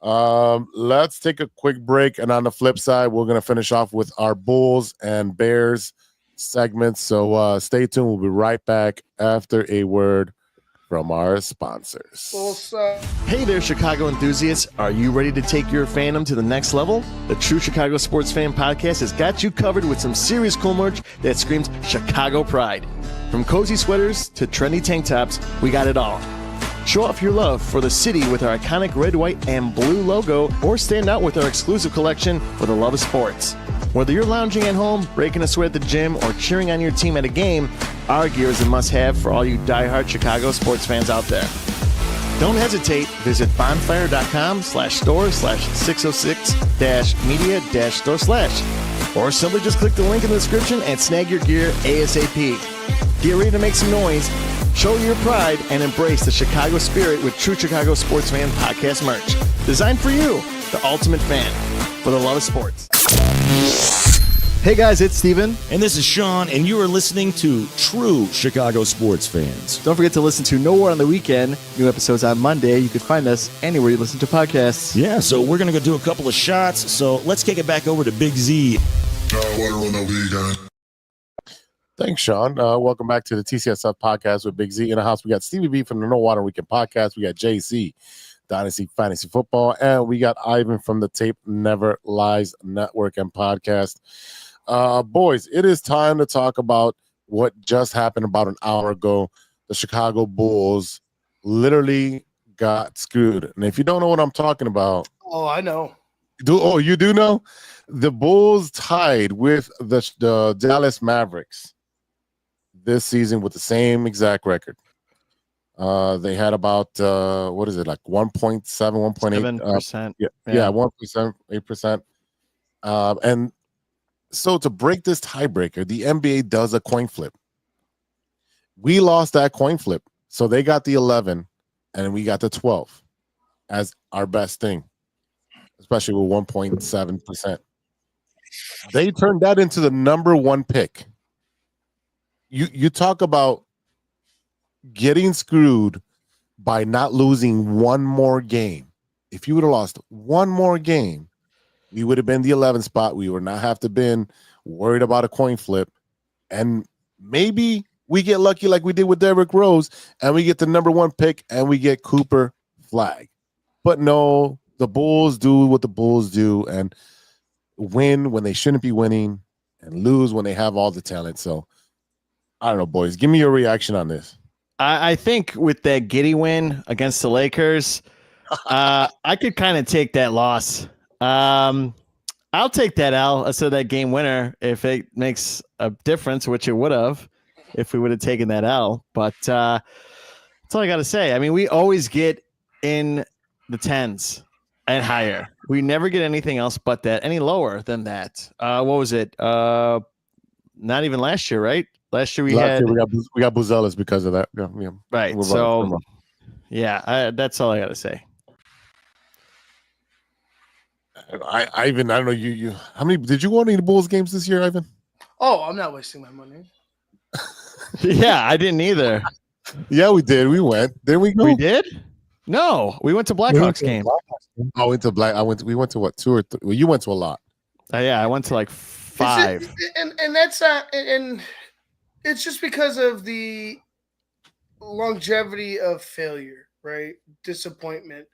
Let's take a quick break, and on the flip side, we're going to finish off with our Bulls and Bears segments. So stay tuned. We'll be right back after a word from our sponsors. Hey there, Chicago enthusiasts. Are you ready to take your fandom to the next level? The True Chicago Sports Fan Podcast has got you covered with some serious cool merch that screams Chicago pride. From cozy sweaters to trendy tank tops, we got it all. Show off your love for the city with our iconic red, white, and blue logo, or stand out with our exclusive collection for the love of sports. Whether you're lounging at home, breaking a sweat at the gym, or cheering on your team at a game, our gear is a must-have for all you diehard Chicago sports fans out there. Don't hesitate. Visit bonfire.com/store/606-media-store/, or simply just click the link in the description and snag your gear ASAP. Get ready to make some noise, show your pride, and embrace the Chicago spirit with True Chicago Sports Fan Podcast merch. Designed for you, the ultimate fan, for the love of sports. Hey guys, it's Steven. And this is Sean, and you are listening to True Chicago Sports Fans. Don't forget to listen to No War on the Weekend. New episodes on Monday. You can find us anywhere you listen to podcasts. Yeah, so we're going to go do a couple of shots. So let's kick it back over to Big Z. Thanks, Sean. Welcome back to the TCSF podcast with Big Z. In the house, we got Stevie B from the No Water Weekend podcast. We got JC, Dynasty Fantasy Football, and we got Ivan from the Tape Never Lies Network and podcast. Boys, it is time to talk about what just happened about an hour ago. The Chicago Bulls literally got screwed. And if you don't know what I'm talking about. Oh, I know. You do know? The Bulls tied with the Dallas Mavericks this season with the same exact record. They had about what is it, like 1.7, 1.8%. Yeah, 1.78%. And so to break this tiebreaker, the NBA does a coin flip. We lost that coin flip. So they got the 11 and we got the 12 as our best thing, especially with 1.7%. They turned that into the number one pick. You talk about getting screwed by not losing one more game. If you would have lost one more game, we would have been the 11th spot. We would not have to been worried about a coin flip. And maybe we get lucky like we did with Derrick Rose and we get the number one pick and we get Cooper Flag. But no, the Bulls do what the Bulls do and win when they shouldn't be winning and lose when they have all the talent. So I don't know, boys. Give me your reaction on this. I think with that giddy win against the Lakers, I could kind of take that loss. I'll take that L instead of that game winner if it makes a difference, which it would have if we would have taken that L. But that's all I got to say. I mean, we always get in the 10s and higher. We never get anything else but that, any lower than that. What was it? Not even last year, right? Last year we got Buzelis because of that. Yeah. Right. So, yeah, that's all I got to say. Ivan, I don't know you. How many did you go to any Bulls games this year, Ivan? Oh, I'm not wasting my money. Yeah, I didn't either. Yeah, we did. We went. Then we go. We did? No, we went to Blackhawks game. We went to what, 2 or 3? Well, you went to a lot. Yeah, I went to like 5. And that's and it's just because of the longevity of failure, right? Disappointment,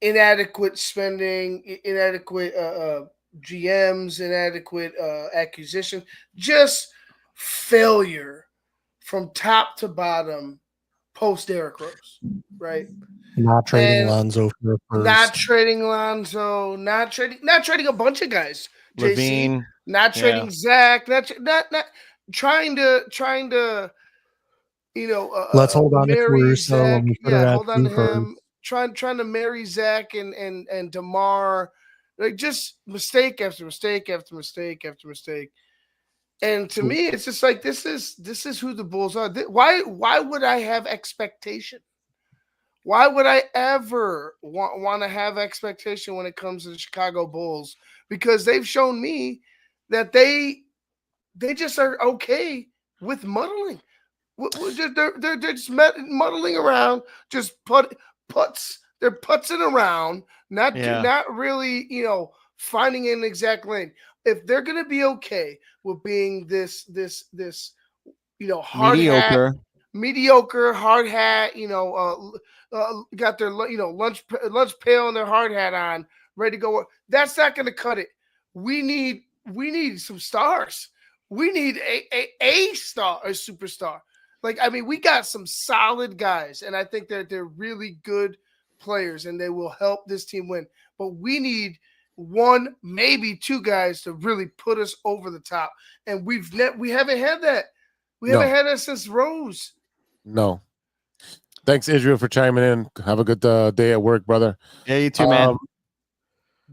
inadequate spending, inadequate GMs, inadequate acquisition, just failure from top to bottom post Derrick Rose, right? Not trading Lonzo for a first. Not trading Lonzo, not trading a bunch of guys. Levine, JC, not trading Zach, not trying to let's hold on to Zach. Hold on to him. First. Trying to marry Zach and DeMar, like just mistake after mistake after mistake after mistake. And to me, it's just like this is who the Bulls are. Why would I have expectation? Why would I ever want to have expectation when it comes to the Chicago Bulls? Because they've shown me that they just are okay with muddling. They're just muddling around, just putts. They're putzing around, not really, finding an exact lane. If they're gonna be okay with being this hard mediocre hard hat, got their lunch pail and their hard hat on, ready to go. That's not gonna cut it. We need some stars. We need a star, a superstar. Like, I mean, we got some solid guys, and I think that they're really good players, and they will help this team win. But we need one, maybe 2 guys to really put us over the top, and we haven't had that. We haven't had that since Rose. No. Thanks, Israel, for chiming in. Have a good day at work, brother. Yeah, you too, man.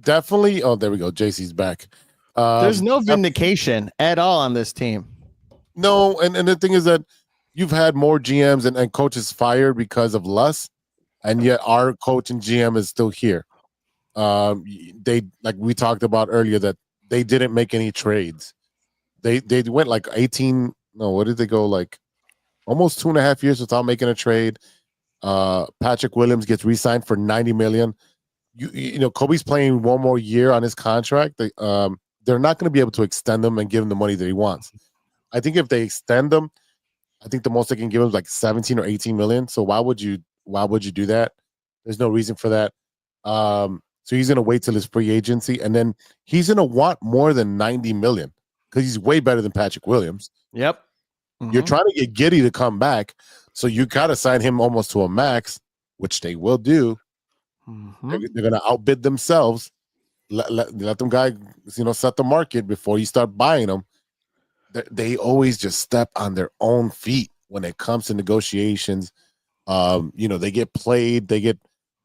Definitely. Oh, there we go. JC's back. There's no vindication at all on this team. No, and the thing is that you've had more GMs and coaches fired because of lust, and yet our coach and GM is still here. They, like we talked about earlier, that they didn't make any trades. They went like 18. No, what did they go, like almost 2.5 years without making a trade? Patrick Williams gets re-signed for $90 million. Kobe's playing one more year on his contract. They're not going to be able to extend him and give him the money that he wants. I think if they extend him, I think the most they can give him is like 17 or 18 million. So why would you do that? There's no reason for that. So he's going to wait till his free agency, and then he's going to want more than 90 million because he's way better than Patrick Williams. Yep. Mm-hmm. You're trying to get Giddey to come back, so you got to sign him almost to a max, which they will do. Mm-hmm. They're going to outbid themselves. Let them guys, set the market before you start buying them. They always just step on their own feet when it comes to negotiations. They get played, they get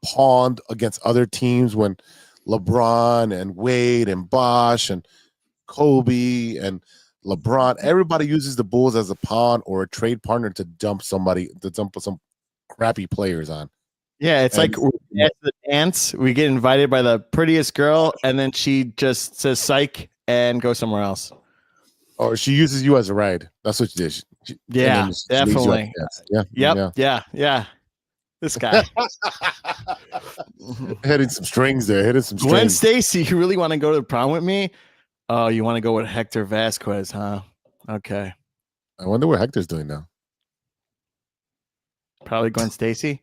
pawned against other teams when LeBron and Wade and Bosh and Kobe and LeBron, everybody uses the Bulls as a pawn or a trade partner to dump some crappy players on. Yeah, it's And- like at the dance, we get invited by the prettiest girl, and then she just says psych and goes somewhere else. Or she uses you as a ride. That's what she did. Yeah, and then she leaves you at definitely. the dance. Yeah. This guy. Hitting some strings there. Gwen strings. Stacy, you really want to go to the prom with me? Oh, you want to go with Hector Vasquez, huh? Okay. I wonder what Hector's doing now. Probably Gwen Stacy.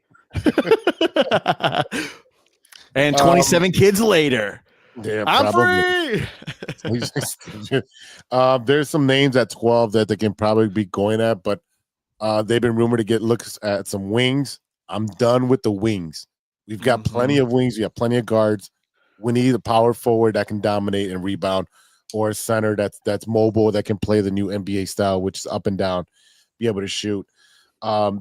And 27 kids later. Yeah, I'm probably. free. There's some names at 12 that they can probably be going at, but they've been rumored to get looks at some wings. I'm done with the wings. We've got plenty of wings. We have plenty of guards. We need a power forward that can dominate and rebound, or a center that's mobile that can play the new NBA style, which is up and down, be able to shoot.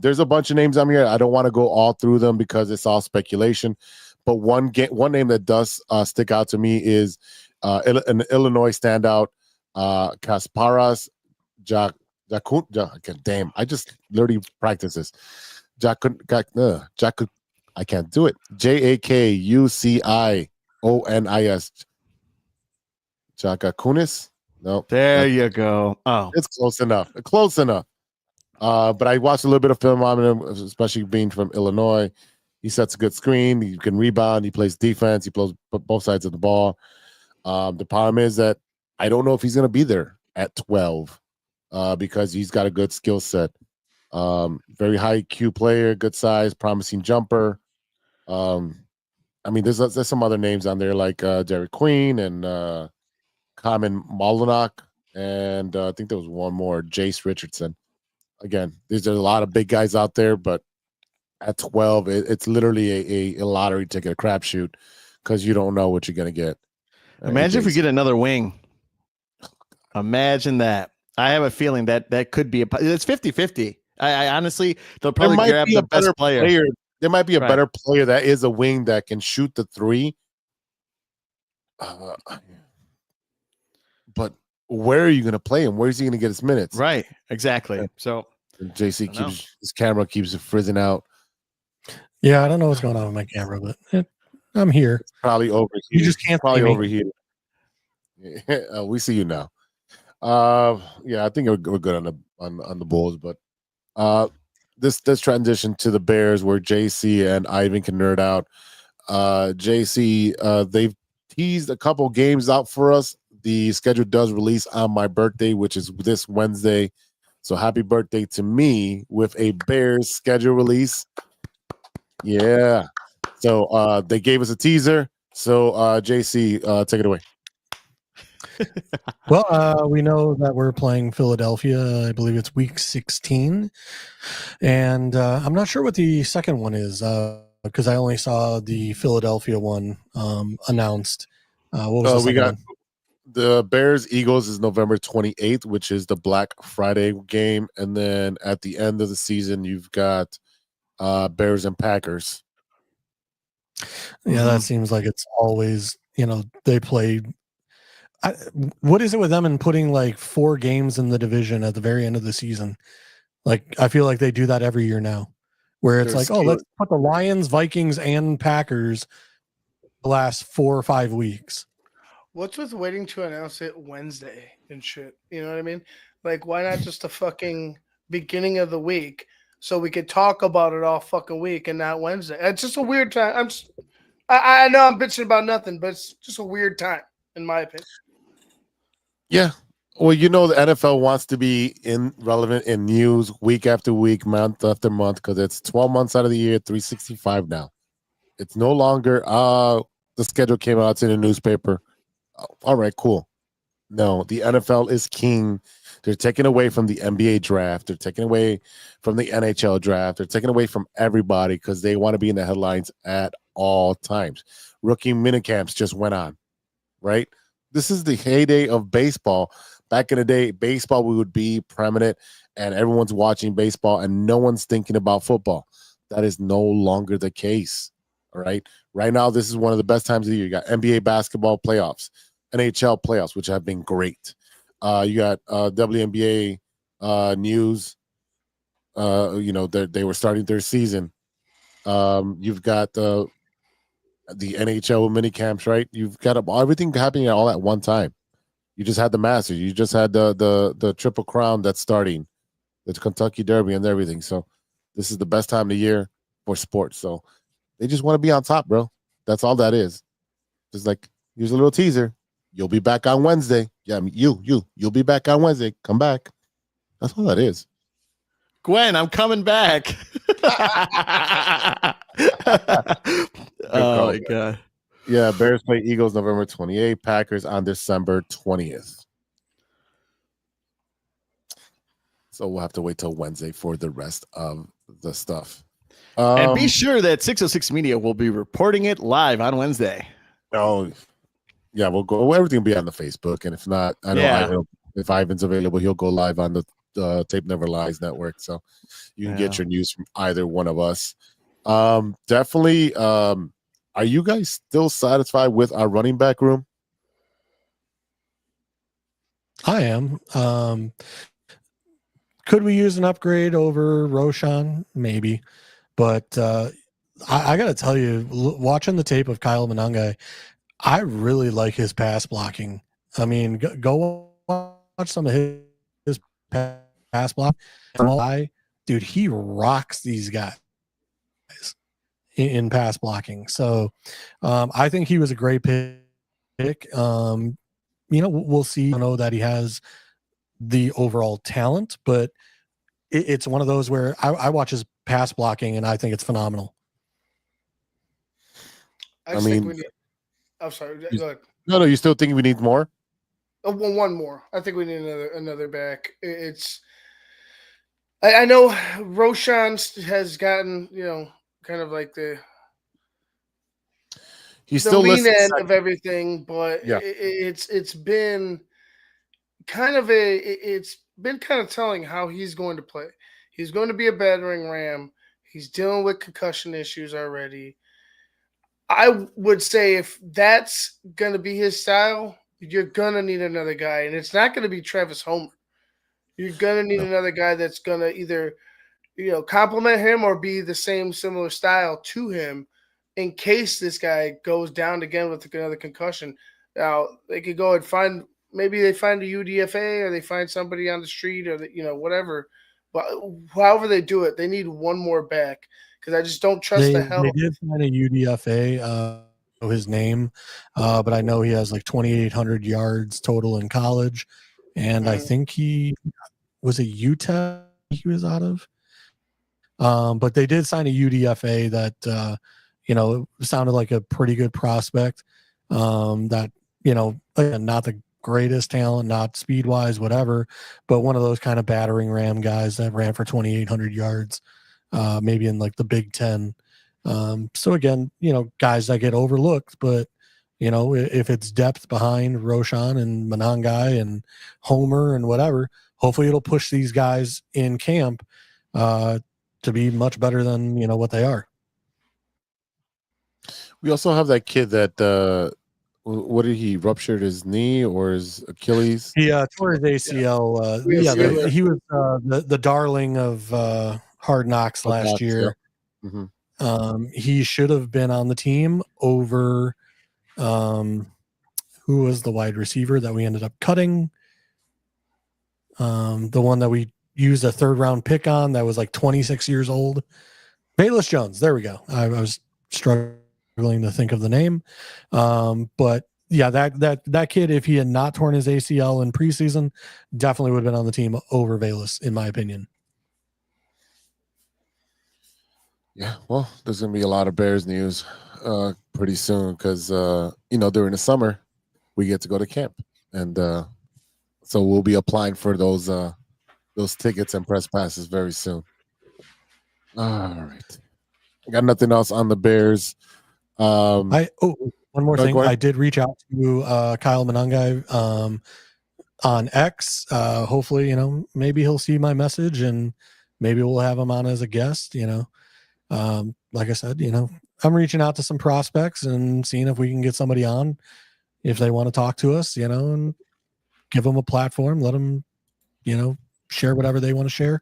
There's a bunch of names on here. I don't want to go all through them because it's all speculation. But one name that does stick out to me is an Illinois standout, Kasparas damn, I just literally practice this. I can't do it. Jakucionis. Jakakunis? No. There you go. Oh, It's close enough. Close enough. But I watched a little bit of film on him, especially being from Illinois. He sets a good screen. He can rebound. He plays defense. He plays both sides of the ball. The problem is that I don't know if he's going to be there at 12 because he's got a good skill set. Very high IQ player, good size, promising jumper. I mean, there's some other names on there like Derek Queen and Common Molinak, and I think there was one more, Jace Richardson. Again, there's a lot of big guys out there, but at 12, it's literally a lottery ticket, a crapshoot, because you don't know what you're going to get. imagine if we get another wing. Imagine that. I have a feeling that could be it's 50-50. I honestly, they'll probably grab the best player. There might be a better player that is a wing that can shoot the three. But where are you going to play him? Where is he going to get his minutes? Right. Exactly. So And JC his camera keeps frizzing out. Yeah, I don't know what's going on with my camera, but I'm here. It's probably overheated. You just can't probably see me. overheated. We see you now. Yeah, I think we're good on the Bulls, but this transition to the Bears where JC and Ivan can nerd out. JC, they've teased a couple games out for us. The schedule does release on my birthday, which is this Wednesday. So happy birthday to me with a Bears schedule release. Yeah. So they gave us a teaser. So JC, take it away. Well, we know that we're playing Philadelphia. I believe it's week 16. And I'm not sure what the second one is because I only saw the Philadelphia one announced. What was the We second got one? the Bears Eagles is November 28th, which is the Black Friday game. And then at the end of the season, you've got Bears and Packers. Yeah, that seems like it's always, they play. What is it with them and putting like 4 games in the division at the very end of the season? Like, I feel like they do that every year now, where it's like, oh, let's put the Lions, Vikings, and Packers the last 4 or 5 weeks. What's with waiting to announce it Wednesday and shit? You know what I mean? Like, why not just the fucking beginning of the week so we could talk about it all fucking week and not Wednesday? It's just a weird time. I know I'm bitching about nothing, but it's just a weird time, in my opinion. Yeah. Well, the NFL wants to be relevant in news week after week, month after month, because it's 12 months out of the year, 365 now. It's no longer, the schedule came out, it's in the newspaper. All right, cool. No, the NFL is king. They're taking away from the NBA draft. They're taking away from the NHL draft. They're taking away from everybody because they want to be in the headlines at all times. Rookie minicamps just went on, right? This is the heyday of baseball. Back in the day, baseball would be prominent and everyone's watching baseball and no one's thinking about football. That is no longer the case. All right. Right now, this is one of the best times of the year. You got NBA basketball playoffs, NHL playoffs, which have been great. You got WNBA news. They were starting their season. You've got the NHL mini camps, right? You've got everything happening all at one time. You just had the Masters. You just had the Triple Crown that's starting, the Kentucky Derby and everything. So this is the best time of the year for sports. So they just want to be on top, bro. That's all that is. Just like, here's a little teaser. You'll be back on Wednesday. Yeah, I mean, you'll be back on Wednesday. Come back. That's all that is. Gwen, I'm coming back. Oh my God. Yeah, Bears play Eagles November 28th, Packers on December 20th. So we'll have to wait till Wednesday for the rest of the stuff. And be sure that 606 Media will be reporting it live on Wednesday. Oh, yeah, we'll go. Everything will be on the Facebook, and if not, I know if Ivan's available, he'll go live on the Tape Never Lies network, so you can get your news from either one of us. Definitely. Are you guys still satisfied with our running back room? I am. Could we use an upgrade over Roshan? Maybe, but I got to tell you, watching the tape of Kyle Monangai, I really like his pass blocking. I mean, go watch some of his pass block. Dude, he rocks these guys in pass blocking. So I think he was a great pick. We'll see. I know that he has the overall talent, but it's one of those where I watch his pass blocking and I think it's phenomenal. I'm sorry. Go ahead. No, you still think we need more? One more. I think we need another back. I know Roshan has gotten, kind of like the lean end of everything, but it's been kind of telling how he's going to play. He's going to be a battering ram. He's dealing with concussion issues already. I would say if that's going to be his style, you're going to need another guy, and it's not going to be Travis Homer. You're going to need another guy that's going to either, complement him or be the similar style to him in case this guy goes down again with another concussion. Now, they could go and maybe they find a UDFA or they find somebody on the street or, whatever. But however they do it, they need one more back because I just don't trust the hell. They did find a UDFA, his name, but I know he has like 2,800 yards total in college. And I think he was a UTEP he was out of. But they did sign a UDFA that, sounded like a pretty good prospect. That, again, not the greatest talent, not speed wise, whatever, but one of those kind of battering ram guys that ran for 2,800 yards, maybe in like the Big Ten. So again, guys that get overlooked, but if it's depth behind Roshan and Monangai and Homer and whatever, hopefully it'll push these guys in camp to be much better than what they are. We also have that kid that what did he ruptured his knee or his Achilles? He tore his ACL. He was the darling of Hard Knocks last year. Yeah. Mm-hmm. He should have been on the team over who was the wide receiver that we ended up cutting. The one that we used a 3rd round pick on that was like 26 years old. Bayless Jones. There we go. I was struggling to think of the name. But yeah, that kid, if he had not torn his ACL in preseason, definitely would have been on the team over Bayless, in my opinion. Yeah, well, there's going to be a lot of Bears news pretty soon because, during the summer, we get to go to camp. And so we'll be applying for those tickets and press passes very soon. All right. I got nothing else on the Bears. One more thing. I did reach out to Kyle Monangai on X. Hopefully, maybe he'll see my message and maybe we'll have him on as a guest, like I said, I'm reaching out to some prospects and seeing if we can get somebody on if they want to talk to us, and give them a platform, let them, share whatever they want to share,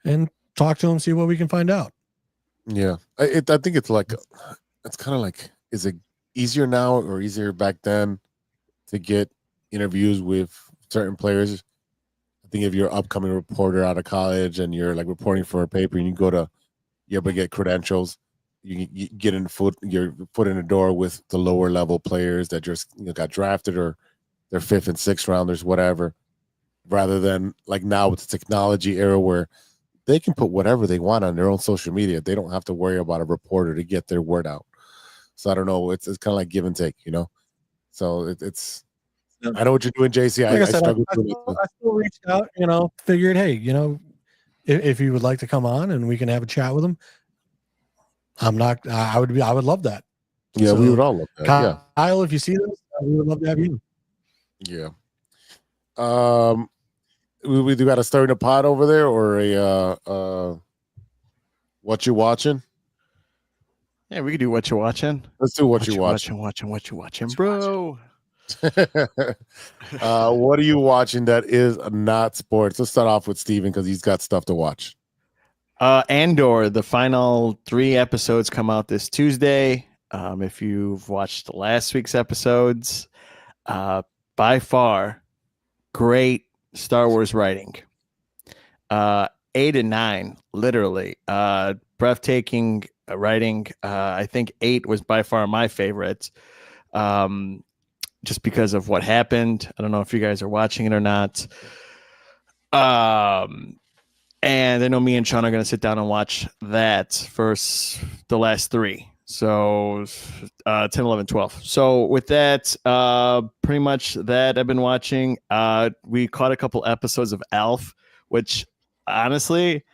and talk to them, see what we can find out. Yeah, I think it's like, it's kind of like, is it easier now or easier back then to get interviews with certain players? I think if you're an upcoming reporter out of college and you're like reporting for a paper and you're able to get credentials, you get your foot in the door with the lower level players that just got drafted or they're 5th and 6th rounders, whatever, rather than like now with the technology era where they can put whatever they want on their own social media. They don't have to worry about a reporter to get their word out. So I don't know. It's kind of like give and take, So it's. I know what you're doing, JC. Like I said, struggle I with it. still reached out. Figured, hey, if you would like to come on and we can have a chat with them, I would love that. Yeah, So, we would all love that. Yeah. Kyle, if you see this, we would love to have you. Yeah. We do got a stir in the pot over there or a what you watching? Yeah, we could do what you're watching. Let's do what you watching. What you watching, bro. What are you watching that is not sports? Let's start off with Steven because he's got stuff to watch. Andor, the final 3 episodes come out this Tuesday. If you've watched last week's episodes, by far, great Star Wars writing. 8 and 9, literally, breathtaking writing. I think 8 was by far my favorite, just because of what happened. I don't know if you guys are watching it or not. And I know me and Sean are going to sit down and watch that first, the last 3. So 10, 11, 12. So with that, pretty much that I've been watching. We caught a couple episodes of Alf, which honestly,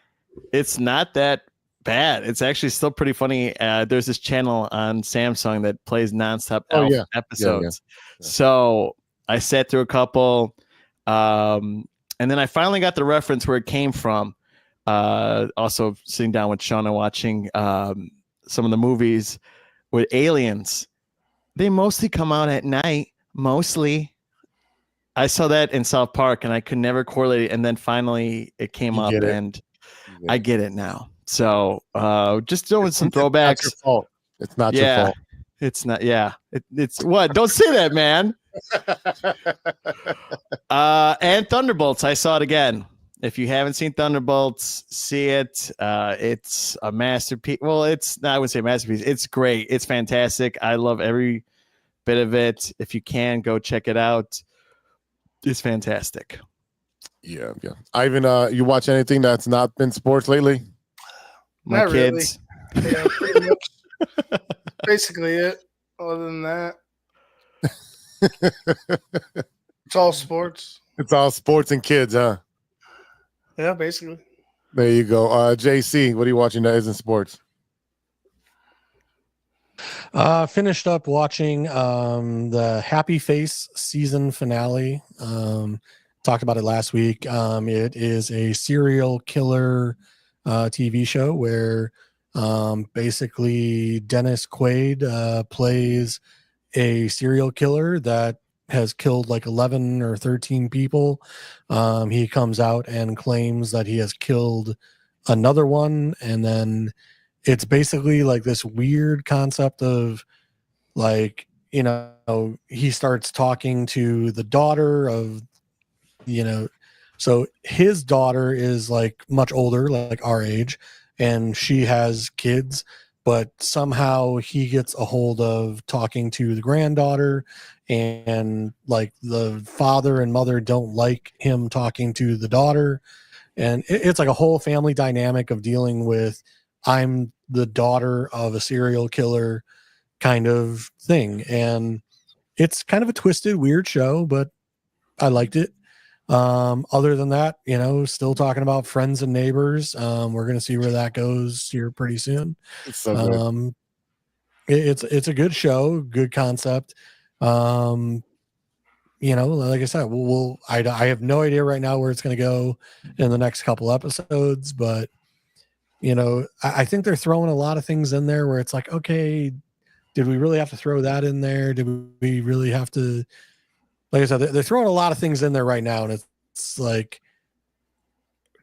it's not that bad. It's actually still pretty funny. There's this channel on Samsung that plays nonstop Alf episodes. Yeah. So I sat through a couple, and then I finally got the reference where it came from. Also sitting down with Sean and watching some of the movies with aliens. They mostly come out at night. Mostly. I saw that in South Park and I could never correlate it. And then finally it came up and I get it now. So just doing some throwbacks. It's not your fault. It's not your fault. It's not. Yeah. It's what? Don't say that, man. And Thunderbolts. I saw it again. If you haven't seen Thunderbolts, see it. It's a masterpiece. Well, I would say masterpiece. It's great. It's fantastic. I love every bit of it. If you can, go check it out. It's fantastic. Yeah. Ivan, you watch anything that's not been sports lately? My not kids. Really. Yeah, pretty much. Basically it. Other than that, it's all sports. It's all sports and kids, huh? Yeah, basically. There you go. JC, what are you watching that isn't sports? Finished up watching the Happy Face season finale. Talked about it last week. It is a serial killer TV show where basically Dennis Quaid plays a serial killer that has killed like 11 or 13 people. He comes out and claims that he has killed another one. And then it's basically like this weird concept of like, he starts talking to the daughter of, so his daughter is like much older, like our age, and she has kids, but somehow he gets a hold of talking to the granddaughter, and like the father and mother don't like him talking to the daughter. And it's like a whole family dynamic of dealing with, I'm the daughter of a serial killer kind of thing. And it's kind of a twisted, weird show, but I liked it. Other than that, still talking about Friends and Neighbors. We're going to see where that goes here pretty soon. It's so good. It's a good show, good concept. Like I said, I have no idea right now where it's going to go in the next couple episodes, but I think they're throwing a lot of things in there where it's like, okay, did we really have to throw that in there? Did we really have to, like I said, they're throwing a lot of things in there right now, and it's like,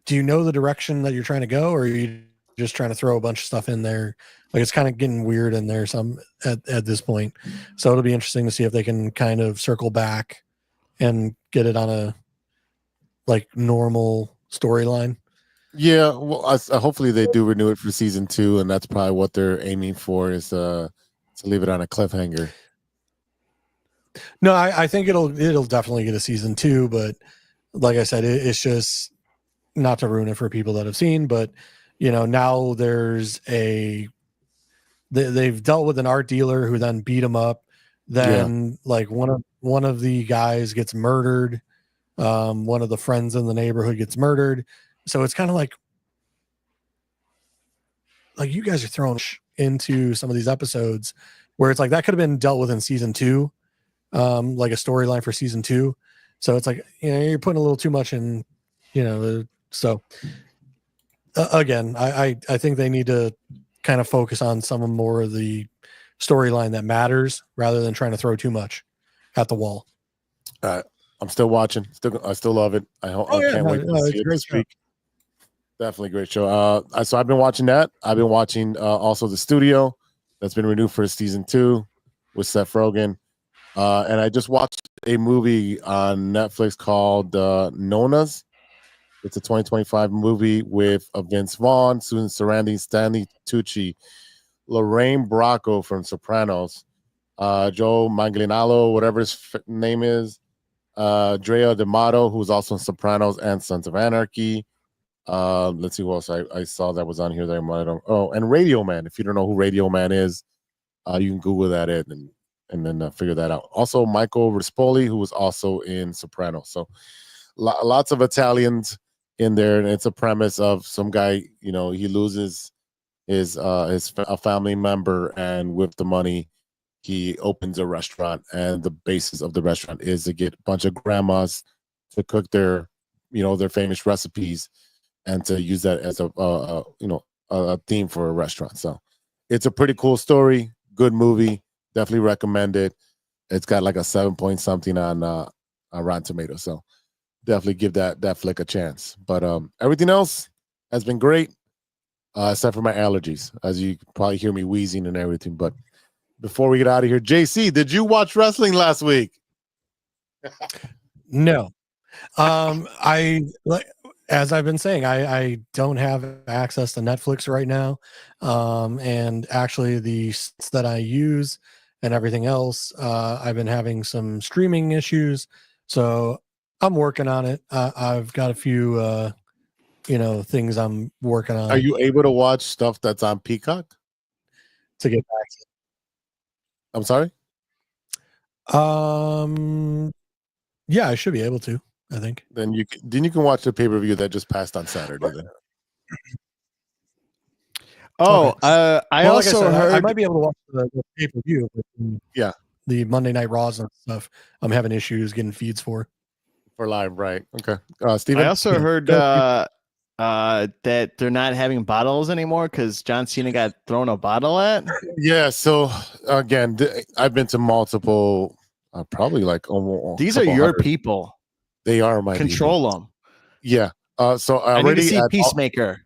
do you know the direction that you're trying to go, or are you just trying to throw a bunch of stuff in there? Like, it's kind of getting weird in there some at this point. So it'll be interesting to see if they can kind of circle back and get it on a like normal storyline. Yeah, well, hopefully they do renew it for season 2, and that's probably what they're aiming for, is to leave it on a cliffhanger. No, I think it'll definitely get a season 2, but like I said, it's just not to ruin it for people that have seen, but now there's they've dealt with an art dealer who then beat him up. Then like one of the guys gets murdered. One of the friends in the neighborhood gets murdered. So it's kind of like you guys are throwing into some of these episodes where it's like that could have been dealt with in season 2, like a storyline for season 2. So it's like, you're putting a little too much in, so again, I think they need to kind of focus on some more of the storyline that matters rather than trying to throw too much at the wall. I'm still watching. I still love it. I can't wait to see it this week. Definitely a great show. So I've been watching that. I've been watching also The Studio, that's been renewed for season 2 with Seth Rogen. And I just watched a movie on Netflix called Nonas. It's a 2025 movie with Vince Vaughn, Susan Sarandon, Stanley Tucci, Lorraine Bracco from Sopranos, Joe Manganiello, whatever his name is, Drea D'Amato, who's also in Sopranos and Sons of Anarchy. Let's see who else I saw that was on here. And Radio Man. If you don't know who Radio Man is, you can Google that and then figure that out. Also, Michael Rispoli, who was also in Sopranos. So lots of Italians in there, and it's a premise of some guy, he loses a family member, and with the money he opens a restaurant, and the basis of the restaurant is to get a bunch of grandmas to cook their famous recipes and to use that as a theme for a restaurant. So it's a pretty cool story, good movie, definitely recommend it. It's got like a 7 point something on Rotten Tomatoes, so definitely give that flick a chance. But everything else has been great, except for my allergies, as you probably hear me wheezing and everything. But before we get out of here, JC, did you watch wrestling last week? No. As I've been saying, I don't have access to Netflix right now. And actually the sites that I use and everything else, I've been having some streaming issues. So I'm working on it. I've got a few, things I'm working on. Are you able to watch stuff that's on Peacock? To get back to? I'm sorry? Yeah, I should be able to, I think. Then you can watch the pay-per-view that just passed on Saturday. Then. Oh, Okay. I Well, also like I said, heard. I might be able to watch the pay-per-view, but Yeah. the Monday Night Raws and stuff, I'm having issues getting feeds for. For live, right? Okay. Steven? I also heard that they're not having bottles anymore because John Cena got thrown a bottle at. Yeah. So again, I've been to multiple, probably like almost. These are your people. They are my Control people. them. Yeah. So I need to already see at Peacemaker.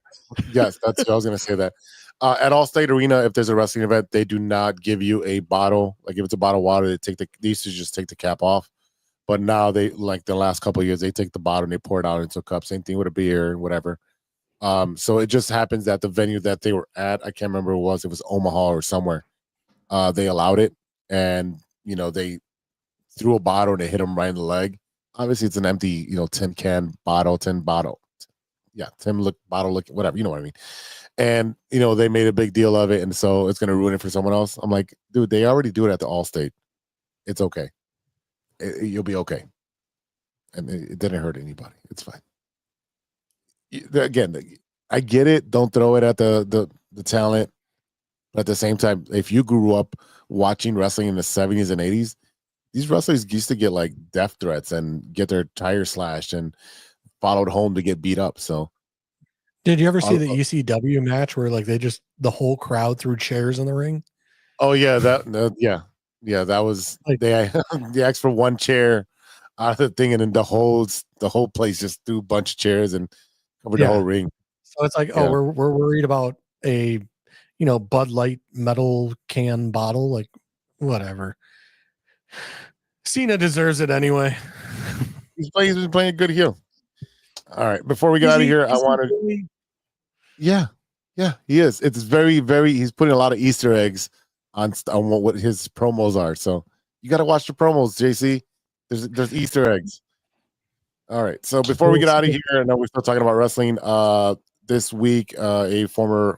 yes, I was going to say that. At Allstate Arena, if there's a wrestling event, they do not give you a bottle. Like if it's a bottle of water, they used to just take the cap off. But now they, like the last couple of years, they take the bottle and they pour it out into a cup. Same thing with a beer and whatever. So it just happens that the venue that they were at, I can't remember who it was Omaha or somewhere. They allowed it, and they threw a bottle and they hit him right in the leg. Obviously, it's an empty, tin bottle. Yeah, bottle look, whatever, you know what I mean. And they made a big deal of it, and so it's gonna ruin it for someone else. I'm like, dude, they already do it at the Allstate. It's okay. You'll be okay. And it didn't hurt anybody. It's fine. Again, I get it. Don't throw it at the talent. But at the same time, if you grew up watching wrestling in the 70s and 80s, these wrestlers used to get like death threats and get their tires slashed and followed home to get beat up. So, did you ever see the ECW match where like the whole crowd threw chairs in the ring? Oh yeah, that was like, they asked for one chair out of the thing, and then the whole place just threw a bunch of chairs and covered the whole ring. So it's like, oh, we're worried about a Bud Light metal can bottle, like whatever. Cena deserves it anyway. He's been playing good heel. All right, before we get out of here, I want to. Yeah, he is. It's very, very. He's putting a lot of Easter eggs on what his promos are. So you got to watch the promos, JC. There's Easter eggs. All right. So before we get out of here, I know we're still talking about wrestling. This week, a former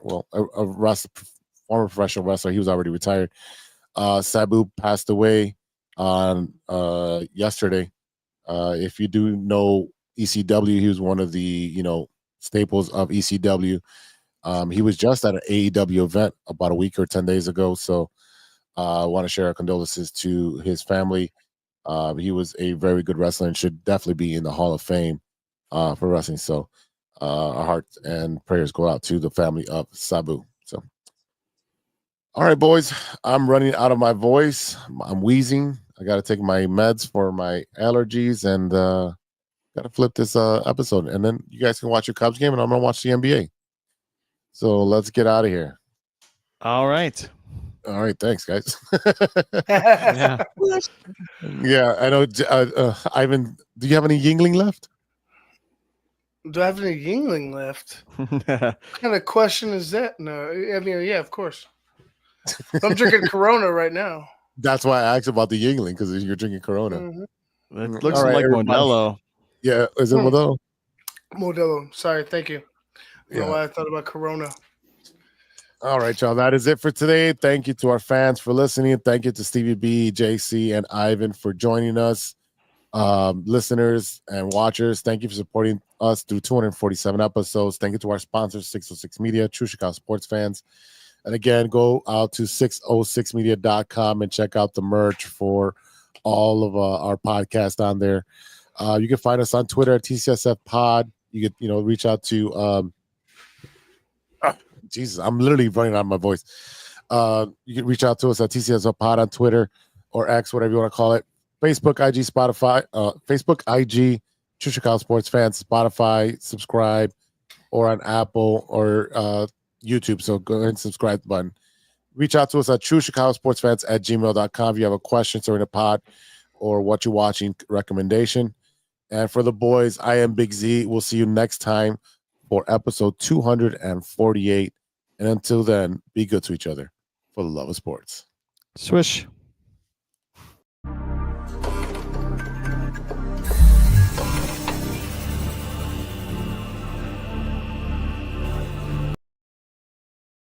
professional wrestler. He was already retired. Sabu passed away on yesterday. If you do know ECW, he was one of the staples of ECW. He was just at an AEW event about a week or 10 days ago. So I want to share our condolences to his family. He was a very good wrestler and should definitely be in the Hall of Fame for wrestling. So our hearts and prayers go out to the family of Sabu. So, all right, boys, I'm running out of my voice. I'm wheezing. I got to take my meds for my allergies and got to flip this episode. And then you guys can watch your Cubs game and I'm going to watch the NBA. So let's get out of here. All right. All right, thanks, guys. Yeah. Yeah, I know. Ivan, do you have any Yingling left? Do I have any Yingling left? What kind of question is that? No, I mean, yeah, of course. I'm drinking Corona right now. That's why I asked about the Yingling, because you're drinking Corona. Mm-hmm. It looks All right, like everybody. Modelo. Yeah, is it Modelo? Modelo. Sorry, thank you. I don't know Yeah. why I thought about Corona. All right, y'all. That is it for today. Thank you to our fans for listening. Thank you to Stevie B, JC, and Ivan for joining us. Listeners and watchers, thank you for supporting us through 247 episodes. Thank you to our sponsors, 606 Media, True Chicago Sports Fans. And again, go out to 606media.com and check out the merch for all of our podcasts on there. You can find us on Twitter at TCSF Pod. You can, reach out to Jesus, I'm literally running out of my voice. You can reach out to us at TCSF Pod on Twitter or X, whatever you want to call it. Facebook, IG, Spotify, Facebook, IG, True Chicago Sports Fans, Spotify, subscribe, or on Apple or YouTube. So go ahead and subscribe to the button. Reach out to us at truechicagosportsfans@gmail.com if you have a question during the pod or what you're watching recommendation. And for the boys, I am Big Z. We'll see you next time for episode 248. And until then, be good to each other for the love of sports. Swish.